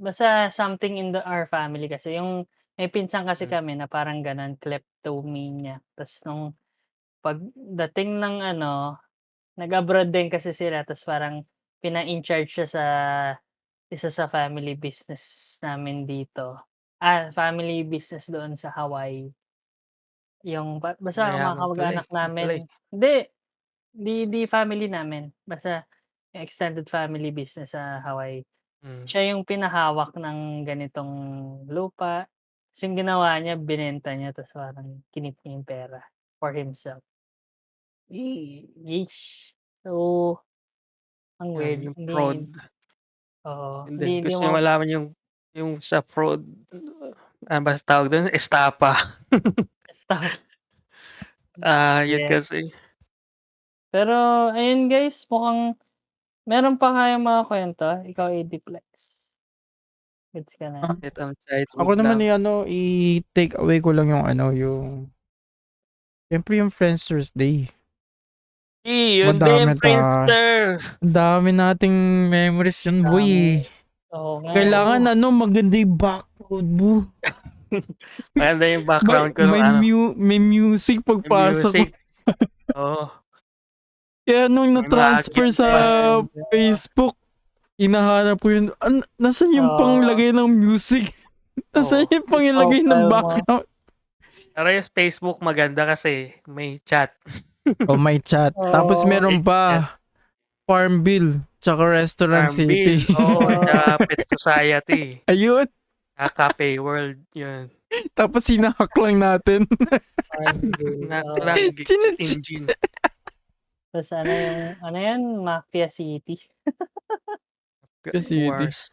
basta something in our family kasi yung may pinsan kasi hmm, kami na parang gano'n kleptomania ta's nung pagdating ng ano, nag-abroad din kasi sila ta's parang pina-in-charge siya sa isa sa family business namin dito. Family business doon sa Hawaii. Yung basta mga mayaman pala, kamag-anak yun pala, namin hindi family namin, basta yung extended family business sa Hawaii. hmm. Siya yung pinahawak ng ganitong lupa, ta's yung ginawa niya binenta niya ta's parang kinip niya yung pera for himself. Yeesh. So, ang 'Yan weird yung fraud, hindi oo, yun din hindi gusto mo niyo malaman yung sa fraud, ano ba tawag dun, estafa. stop. Yun Yeah. kasi Pero ayun guys, mukhang meron pa kayong mga kuwento? Ikaw, Adiplex, gets ka na? Ah, itong ako childhood naman lang. ano, i-take away ko lang yung ano, yung siyempre yung Friendster's Day. Yun din Madami Friendster. ang dami nating memories yun boy, Dami. eh. Oo nga, eh. Oo, Kailangan ano, maganda yung background mo. maganda yung May background ko nung may ano, may music yung pagpasok mo. music, oo, Kaya nung may mga na-transfer agit sa pa, Facebook, hinahanap ko yun, nasaan yung Oo, panglagay ng music? Nasaan oo. yung pangilagay ng i-profile mo. background? Pero yung Facebook maganda kasi may chat. Oh, may chat. Tapos Oo, meron May chat, pa, Farmville, tsaka Restaurant Farmville, City. oo, oo, tsaka Pet Society, Ayun, Cafe World, yun. Tapos sinahak lang natin. Naklang Chinich. engine. Tapos ano yan, Mafia City. Kasi Wars.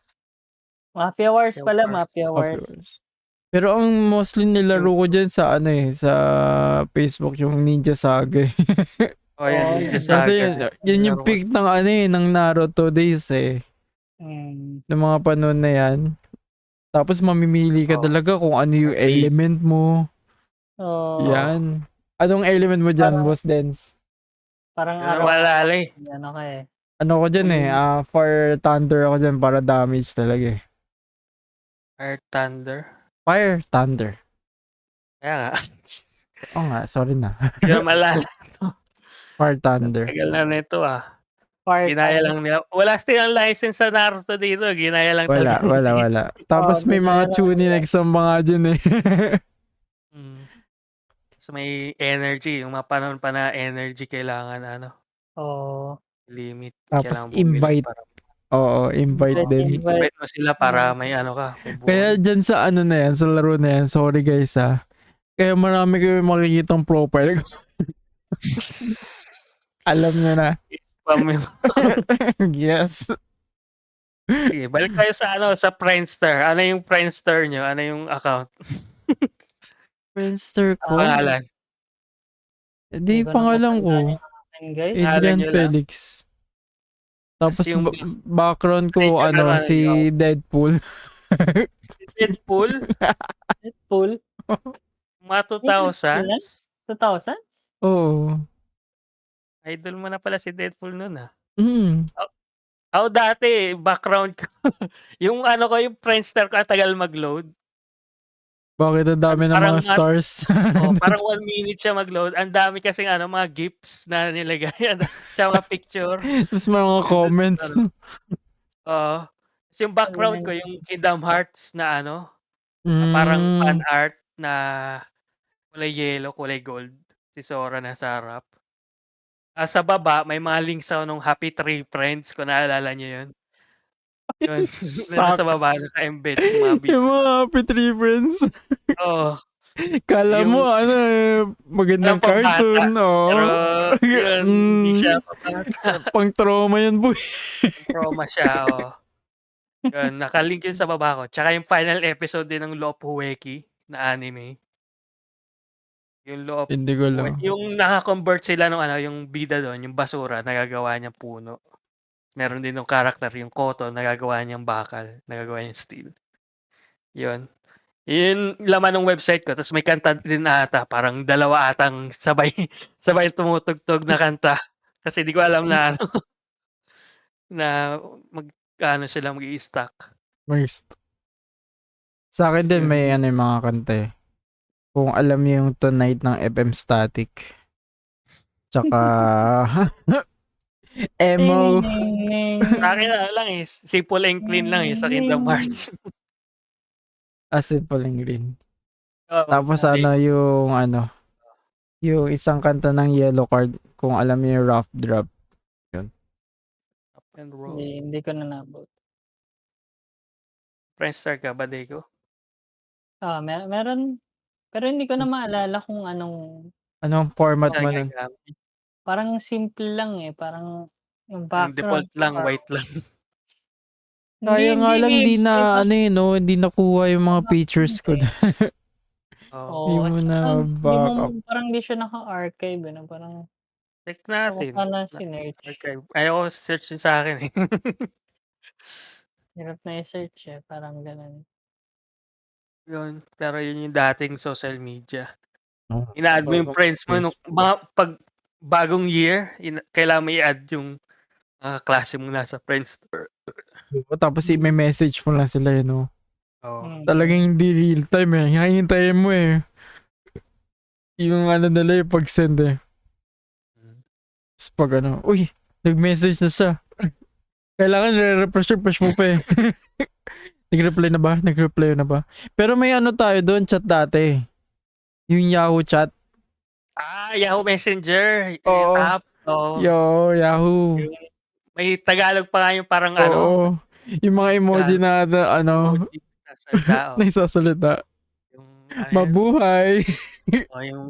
Mafia Wars pala, Wars. Mafia Wars. Pero ang mostly nilaro ko dyan sa sa Facebook yung Ninja Saga. Oh, yan, Oo, Ninja yun. Kasi Saga. yun yung peak ng ng Naruto days Mm. ng mga panon na yan. Tapos mamimili ka talaga kung ano yung element mo. Oh, Yan. Anong element mo dyan, Boss Dens? parang Yan ang araw maalala eh. ano ka eh. Ano ko dyan Fire Thunder ako dyan para damage talaga Fire Thunder. Fire Thunder. Kaya nga. Oo nga, sorry na. Hindi ko maalala. Fire Thunder. Tagal na nito Part Ginaya lang nila. Wala silang license sa Naruto dito. Ginaya lang Wala, talaga. wala. Tapos may mga tuning exam mga dyan So may energy. Yung mga panahon pa na energy kailangan limit. Tapos Kailangan bumili invite. Oo, invite din. Invite mo sila para may ka. Kaya dyan sa na yan, sa laro na yan, sorry guys kaya marami kayo makikitang profile ko. Alam nyo na. Spam yun. Yes. Sige, balik tayo sa Friendster. Ano yung Friendster nyo? Ano yung account? Friendster ko? Pangalan. Di pangalan ko. Adrian Felix. Tapos yung background ko si Deadpool. Deadpool? Deadpool? Mga 2000s? 2000s? Oo. Idol mo na pala si Deadpool nun Ako dati, background ko. yung yung Friendster ko, tagal mag-load. Bakit ang dami ng mga stars? Parang 1 minute siya mag-load. Ang dami kasing mga gifs na nilagay. Sa mga picture. Tapos mga comments. Oo. Yung background ko, yung Kingdom Hearts na parang fan art na kulay yellow, kulay gold. Si Sora nasa harap. Sa baba, may mga links nung Happy Tree Friends, kung naalala niyo yun. Yun. Nasa baba, naka-embed yung mga video. Yung mga Happy Tree Friends. Oo. Kala mo, magandang cartoon. Pero, yun, hindi siya pabata. Pang trauma yan, boy. Trauma siya, Yun, nakalink yun sa baba ko. Tsaka yung final episode din ng Loob Huweki na anime. Yung Loob Hindi ko lang. Yung naka-convert sila nung yung bida doon, yung basura, nagagawa niyang puno. Meron din yung character, yung Koto, nagagawa niyang bakal, nagagawa niyang steel. Yun. Yun laman ng website ko. Tapos may kanta din ata. Parang dalawa atang sabay tumutugtog na kanta. Kasi di ko alam na na sila mag-i-stack. Sa akin din may yung mga kanta Kung alam niyo yung Tonight ng FM Static. Tsaka Emo. Sa akin lang simple and clean lang sa Kingdom Hearts. Simple and clean. Tapos yung isang kanta ng Yellow Card, kung alam niyo yung Rough Drop. Yun. Up and roll. Hindi ko na nabot. Friendster ka ba, Deko? Meron. Pero hindi ko na maalala kung anong format mo nun. Parang simple lang parang yung Yung default lang, white lang. Kaya nga lang hindi na hindi nakuha yung mga features ko. Hindi mo na backup. Parang hindi siya naka-archive parang check natin. Archive. Ayaw search yun sa akin Hirap na i-search parang ganun. Yun, pero yun yung dating social media. Ina-add mo yung friends mo nung pag bagong year, kailangan mo i-add yung klase mo nasa Friendster. Tapos may message mo lang sila Talagang hindi real time Hihintayin mo yung nila yung pag-send Tapos pag uy, nag-message na siya. Kailangan refresh mo pa Nag-reply na ba? Pero may tayo doon, chat dati. Yung Yahoo chat. Yahoo Messenger. Oo. App. Yahoo. May Tagalog pa nga yung parang Yung mga emoji na nagsasalita, oh. Nagsasalita. Yung ano yun, Mabuhay. yung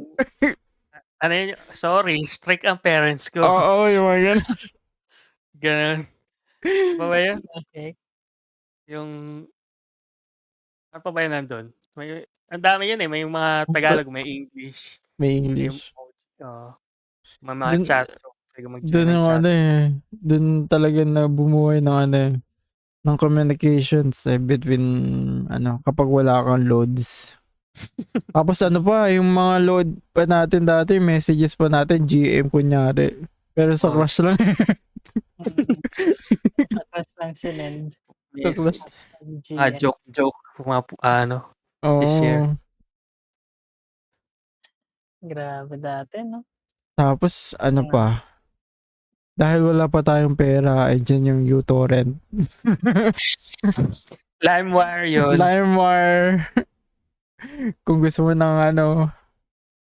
ano yun, sorry, strict ang parents ko. Oo, yung mga ganun. Gano'n. Ano pa ba yun? Okay. Yung ano pa ba yun nandun? Ang dami yun, eh, may mga Tagalog, may English, May may English. emoji, oo. May mga Dun, chat room, pwede mag-join dun ng yung chat. ano dun talaga na bumuhay ng ng communications between kapag wala kang loads. Tapos ano pa, yung mga load pa natin dati, messages pa natin, GM kunyari. Pero sa Oo, crush lang. Sa crush lang sinend. Sa crush. message. GM. Joke, mga Oo. share. Grabe dati, no? Tapos ano pa, dahil wala pa tayong pera, ay dyan yung uTorrent. LimeWire yun. LimeWire. Kung gusto mo ng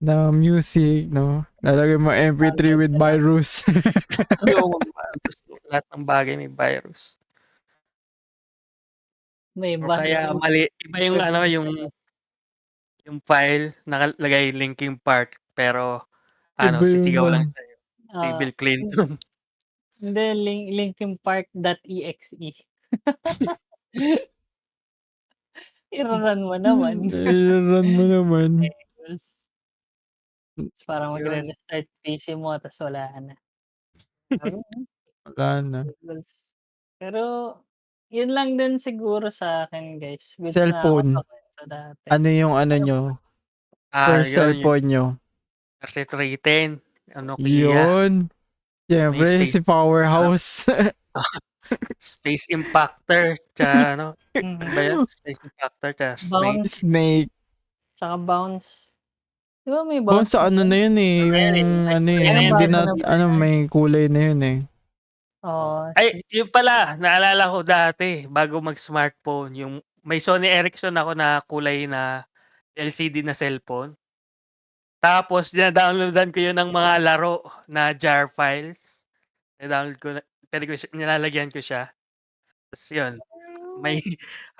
na music, no? Lalagay mo MP3 with virus. Yung gusto lahat ng bagay may virus. May O kaya mali, iba yung yung file nakalagay Linkin Park pero Iba yung sisigaw lang sa'yo, si Ah, Bill Clinton. hindi, Linkin Park.exe. I-run mo naman. run mo naman. Tables. Tapos parang Yun. magre-restart PC mo tapos wala na. Grabe, no? Wala na. Tables. Pero yun lang din siguro sa akin, guys. Goods na ako sa Cellphone. kwento dati. Ano yung nyo? First Yun yung cellphone nyo? 3310, Nokia, Yun. may Siyempre, si Powerhouse. Space Impactor, tsaka ano ba yun? Mhm. Space Impactor tsaka Snake. Bounce, Snake. tsaka bounce. Di ba may Bounce bounce sa na na yun yung Yan ang hindi bago na, na ba yan? may kulay na yun Oo. Ay, yun pala, naalala ko dati, bago mag-smartphone, yung may Sony Ericsson ako na kulay na LCD na cellphone. Tapos dina-downloadan ko yun ng mga laro na jar files. Dina-download ko na, nilalagyan ko siya. Tapos yun, may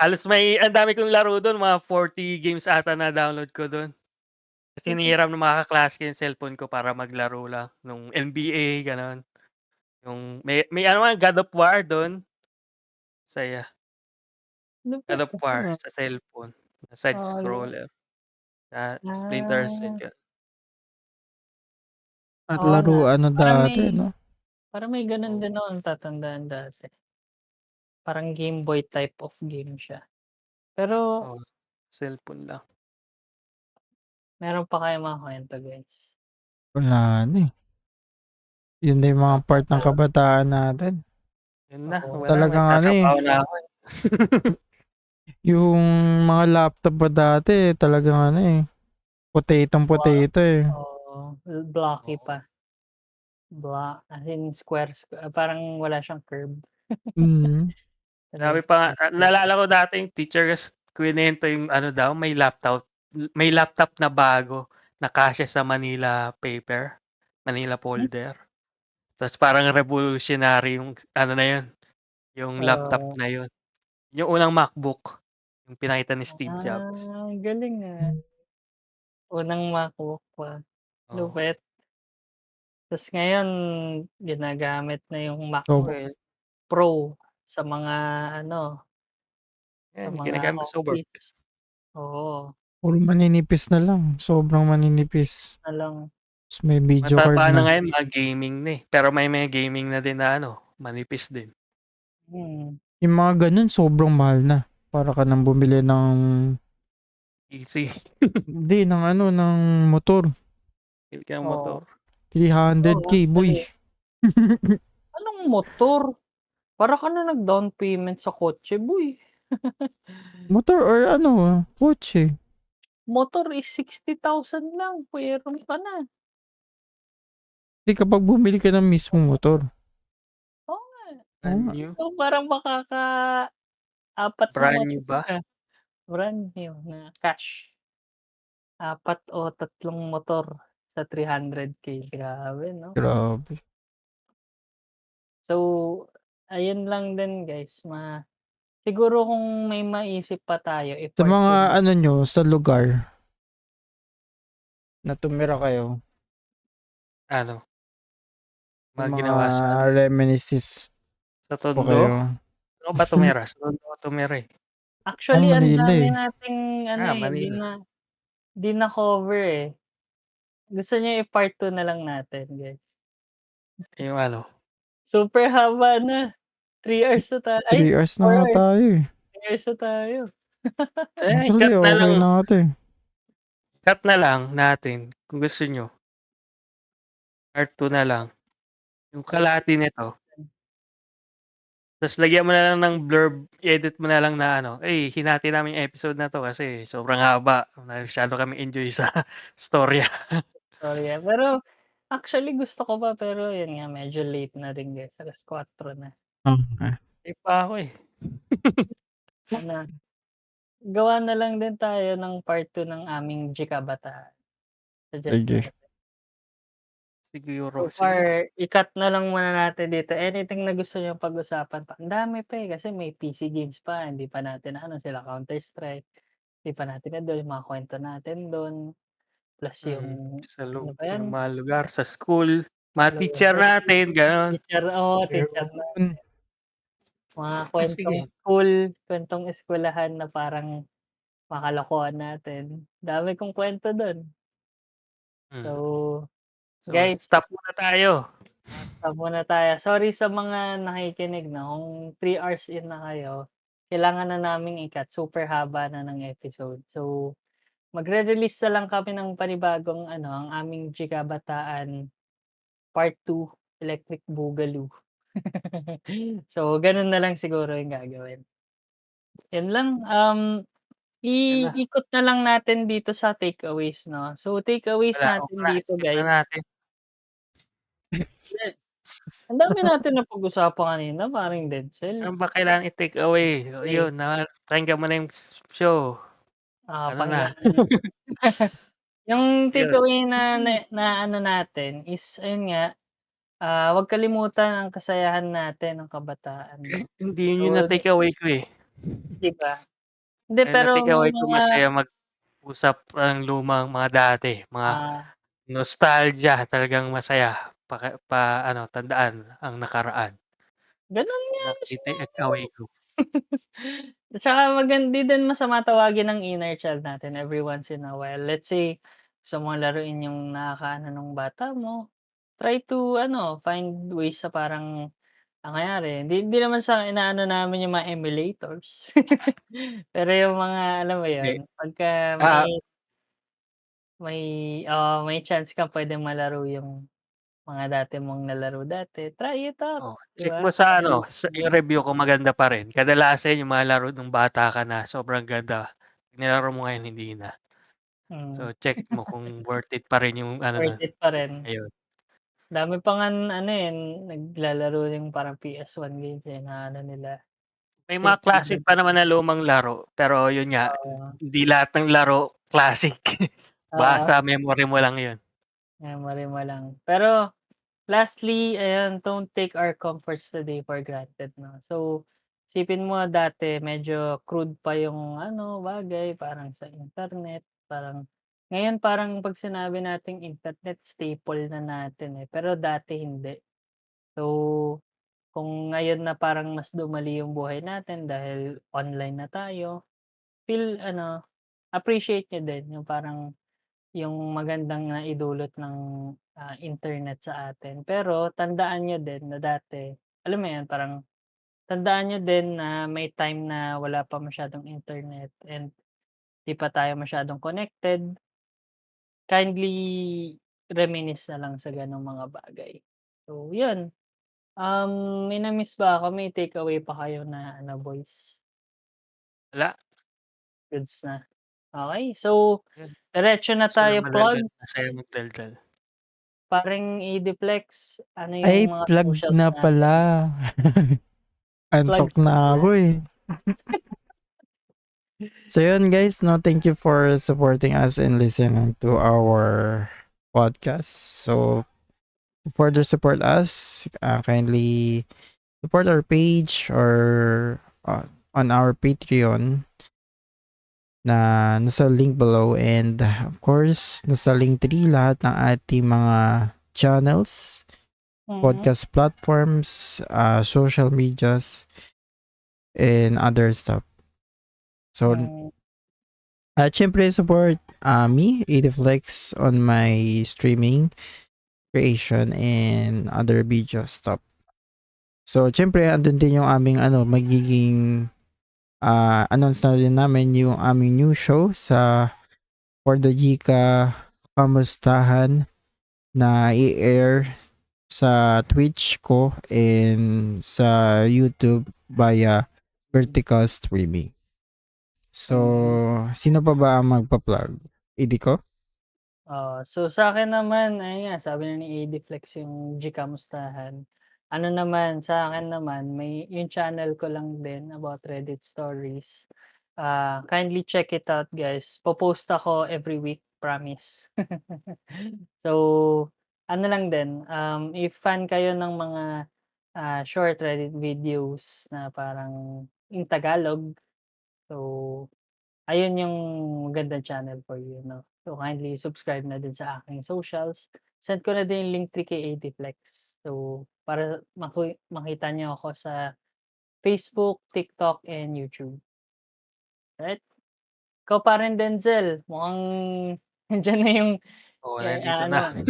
halos ang dami kong laro dun, mga 40 games ata na download ko dun. Kasi hinihiram ng mga kaklase ko yung cellphone ko para maglaro lang nung NBA gano'n. Yung may God of War dun, saya. God of War sa cellphone, na side Oh, scroller, na Splinter Cell ah, yun. At oo nga. laruan Parang dati, may no? parang may gano'n Oo, din ako natatandaan dati. Parang Game Boy type of game siya. Pero oo, cellphone lang. meron pa kayong mga kuwento, guys? Wala na Yun na yung mga part ng Oo, kabataan natin. Yun na, oo. wala, Talagang magtatrabaho na ako, eh. yung mga laptop ba dati, talagang Block, potato oo, blocky Oo, pa. As in square, parang wala siyang curve. Mm. grabe Talagang pa nga, square. naalala ko dati yung teacher kinuwento yung daw, may laptop na bago na kasya sa Manila Hmm, folder. Ta's parang revolutionary yung na yun, yung laptop oo. na yun. Yung unang MacBook, yung pinakita ni Steve Jobs. Galing, unang MacBook pa, Oo. lupit. Tas ngayon ginagamit na yung So, MacBook Pro sa mga ano, sa Yan, mga ginagamit ko sa work. office. Oo, puro maninipis na lang. Sobrang maninipis. na lang. Tapos may video card Mataba na na. ngayon, mga gaming na, eh, pero may mga gaming na din na manipis din. Hmm, Yung mga ganun, sobrang mahal na. Para ka nang bumili ng, Easy, hindi, ng motor. bili ka ng oo. motor. 300K, Oo, boy. actually. Anong motor? Para ka na nag-down payment sa kotse, boy. Motor or kotse. Motor is 60,000 lang, puwerong ka na. Hindi kapag bumili ka ng mismong motor. Oo nga. Oo Brand nga. new, So, parang makaka-4 na brand new motor ba? ka. Brand new na cash. 4 o 3 motor sa 300K, grabe, 'no? Grabe. So, ayun lang din, guys, Siguro kung may maisip pa tayo, Sa i-part 2 na. mga nyo, sa lugar na tumira kayo, Ano, may mga mga ginawa sa reminiscences sa po Tondo? kayo? Ako ba tumira? Sa Tondo ako tumira, eh. Actually ang Manila dami eh. nating ano, eh, Manila. 'di na-cover, eh. Gusto niyo i-part 2 na lang natin, guys? Yung ano, Super haba na, 3 hours na 3 hours na 4 nga hours, tayo eh. 3 hours na tayo. Actually, cut na okay lang. na ata eh. Cut na lang natin kung gusto nyo. Part 2 na lang. Yung kalahati nito. Tapos lagyan mo na lang ng blurb, edit mo na lang na ano, hinati namin yung episode na 'to kasi sobrang haba. Masyado kami enjoy sa storya. Sorry, pero actually gusto ko pa pero yun nga medyo late na rin, guys, 4:00 na. Okay. Hindi pa ako, eh. Ano, gawa na lang din tayo ng part 2 ng aming G-Kabataan, suggest Sige. natin. Siguro, So sige. far, i-cut na lang muna natin dito, anything na gusto niyong pag-usapan pa, ang dami pa, eh, kasi may PC games pa, hindi pa natin ano sila Counter Strike, hindi pa natin na dun yung mga kuwento natin dun, plus yung ano pa yan, Yung mga lugar, sa school, mga teacher natin, gano'n. teacher, oo, teacher na Ayun. mga Sige. kuwentong eskuwelahan na parang mga kalokohan natin, dami kong kuwento dun. Hmm. So, So, guys, stop muna tayo. stop muna tayo. Sorry sa mga nakikinig 'no, kung 3 hours in na kayo, kailangan na naming i-cut, super haba na ng episode. So, magre-release na lang kami ng panibagong ano, ang aming Chikabataan Part 2, Electric Boogaloo. So, gano'n na lang siguro yung gagawin. 'Yun lang, Yun na, iikot na lang natin dito sa takeaways 'no. So, takeaways wala, wag natin na, dito skip na guys, natin. ang dami natin napag-usapan kanina paring Denzel. Ano ba kailangan i-take away? Eh, Yun, pakinggan mo na yung show. Ano na, pakinggan mo. Yung yun. takeaway na ano natin is ayun nga, 'wag kalimutan ang kasayahan natin ng kabataan 'no. Hindi yun yung So, na-take away ko, eh. 'di ba? Hindi Ang pero na-take may away ko mga, masaya mag-usap ang lumang mga dati, mga ah, nostalgia, talagang masaya ano, tandaan ang nakaraan. gano'n nga Yun ang gusto i-take natin. away ko. At saka di din masama tawagin ang inner child natin every once in a while. Let's say, gusto mong laruin yung nakakaano nung bata mo, try to ano, find ways sa parang kunyari hindi naman sa inaano namin yung mga emulators. Pero yung mga alam mo Hindi, yun, pagka ah, may, may chance kang puwedeng malaro yung mga dati mong nalaro dati, try it out, 'di check ba? mo sa Try ano, it yung review ko maganda pa rin. Kadalasan yung mga laro nung bata ka na sobrang ganda, nilaro mo ngayon hindi na. mm, So, check mo kung worth it pa rin yung ano worth nun, it pa rin. ayun. Dami pa ngang ano, eh, naglalaro yung parang PS1 games, eh, na ano nila, May still mga classic pa naman na lumang laro, pero yun nga, oo, hindi lahat ng laro classic. oo, Basta memory mo lang yun. memory mo lang. Pero lastly, ayun, don't take our comforts today for granted 'no. So, isipin mo dati medyo crude pa yung ano, bagay parang sa internet, parang ngayon parang 'pag sinabi nating internet staple na natin, eh, pero dati hindi. So, kung ngayon na parang mas dumali yung buhay natin dahil online na tayo, feel ano, appreciate niyo din yung parang yung magandang naidulot ng, internet sa atin. Pero tandaan niyo din na dati, alam mo yun, parang tandaan niyo din na may time na wala pa masyadong internet and 'di pa tayo masyadong connected. Kindly reminisce na lang sa gano'ng mga bagay. So yun, may na-miss ba ako? May takeaway pa kayo na ano, boys? Wala, Goods na. Okey, so yun. diretso na Gusto lang tayo madaldal, plug. masaya magdaldal. Paring Ediplex, ano Ay, yung mga plug socials na natin? pala. Antok Plugs na na pala. ako eh. So yun guys, no, thank you for supporting us and listening to our podcast. So to further support us, kindly support our page or on our Patreon na nasa link below, and of course nasa link tree lahat ng ating mga channels, podcast platforms, social medias, and other stuff. So, Mm. syempre support me, Ediflex, on my streaming, creation, and other video stuff. So, syempre, andun din yung aming magiging announce na din namin yung aming new show sa For the Gika Kamustahan na i-air sa Twitch ko and sa YouTube via vertical streaming. So, sino pa ba ang magpa-plug? Idi ko? So sa akin naman, ayun nga, sabi na ni Adiflex yung G Kamustahan. Ano naman, sa akin naman, may yung channel ko lang din about Reddit stories. Kindly check it out, guys. Popost ako every week, promise. So, ano lang din, if fan kayo ng mga short Reddit videos na parang in Tagalog, so ayun yung magandang channel for you, 'no. So, kindly subscribe na din sa aking socials. Send ko na din yung link tree kay Adiflex. So, para makita niyo ako sa Facebook, TikTok, and YouTube. Right? Ikaw pa rin, Denzel, mukhang nandiyan na yung Oo, nandito na. ano.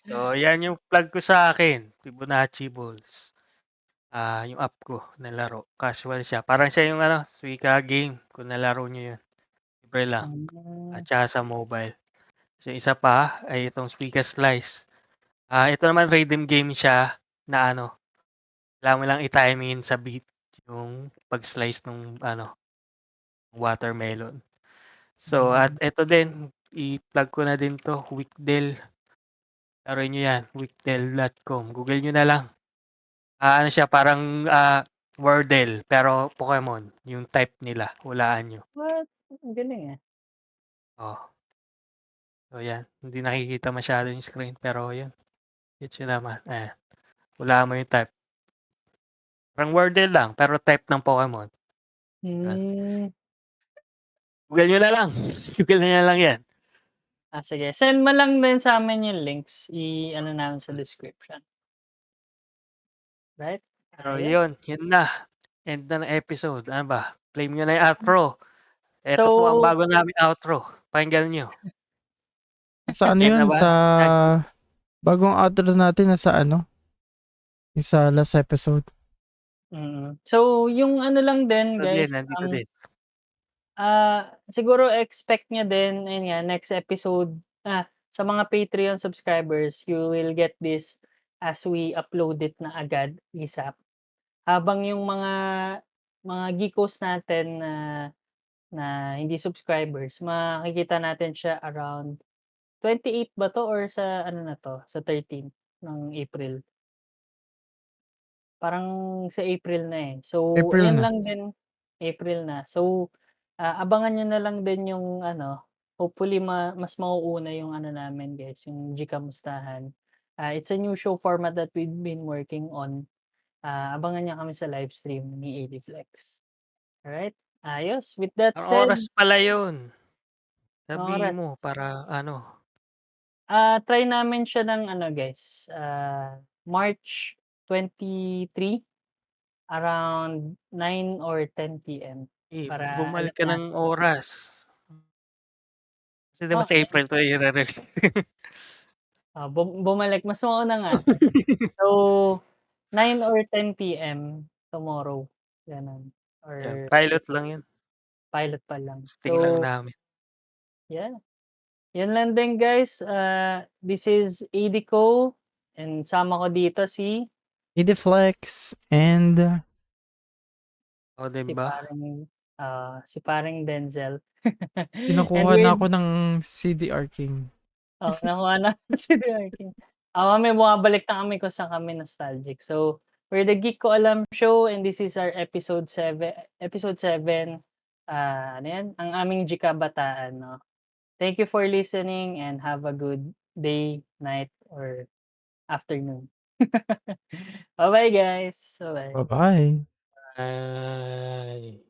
So, yan yung plug ko sa akin, Fibonacci Balls. Yung app ko na laro, casual siya. Parang siya yung Suika game kung nalaro niyo yun. Libre lang. At Hmm. saka sa mobile. So, isa pa ay itong Suika Slice. Ito naman rhythm game siya na kailangan mo lang i-timingin sa beat yung pag-slice ng watermelon. So, at ito din, i-plug ko na din to, Weekdel. Laruin nyo yan, weekdel.com. Google nyo na lang. Ano siya, parang Wordle, pero Pokemon, yung type nila, hulaan nyo. What? Ang galing, Oh. So, yan. Hindi nakikita masyado yung screen, pero yun. Gets nyo naman. Hulaan mo yung type. Parang Wordle lang, pero type ng Pokemon. Yan. Hmm. Google nyo na lang. Google nyo na lang yan. Sige. Send mo lang din sa amin yung links. I-ano namin sa description. Right? Pero Ayun. yun na. End na ng episode. Ano ba? Claim nyo na yung outro. Ito po ang So, bago naming outro. Pakinggan nyo. Sa ano End yun? na ba? Sa bagong outro natin, nasa yung sa last episode. So, yung ano lang din, Ito din, guys, nandito din. siguro expect niyo din, ayun nga, next episode, sa mga Patreon subscribers, you will get this as we upload it na agad, ASAP. Habang yung mga geekos natin na hindi subscribers, makikita natin siya around 28 ba 'to or sa ano na 'to, sa 13 ng April? Parang sa April na, So, April ayan na. lang din, April na. So, abangan niyo na lang din yung hopefully mas mauuna yung namin, guys, yung Gkamustahan. It's a new show format that we've been working on. Abangan niyo kami sa live stream ni Adiflex. Alright, ayos. With that Ang said, oras pala yun. anong Sabihin oras? mo para Try namin siya ng guys, March 23 around 9 or 10 PM para bumalik alam ka ng natin. oras. Kasi di ba sa Okey, April 'to ire-release? bumalik mas mauna nga. So, 9 or 10 PM tomorrow, gano'n, Yan, or pilot lang yun. pilot pa lang. Testing lang So, namin. yeah, 'yun lang din, guys. This is Edico and sama ko dito Idiflex and O, di si ba? paring Denzel. And kinukuha na with ako ng CDR King. nakuha na si Dirking. Mamaya bumabalik na kami kung saan kami nostalgic. So, we're the Geek Ko Alam Show and this is our episode 7, ano 'yan, ang aming G-kabataan, 'no. Thank you for listening and have a good day, night, or afternoon. Bye-bye, guys. Bye-bye. Bye-bye. Ay.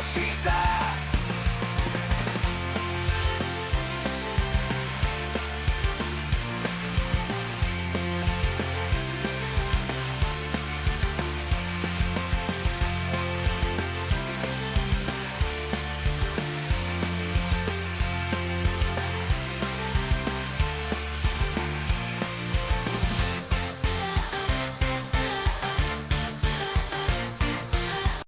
Shita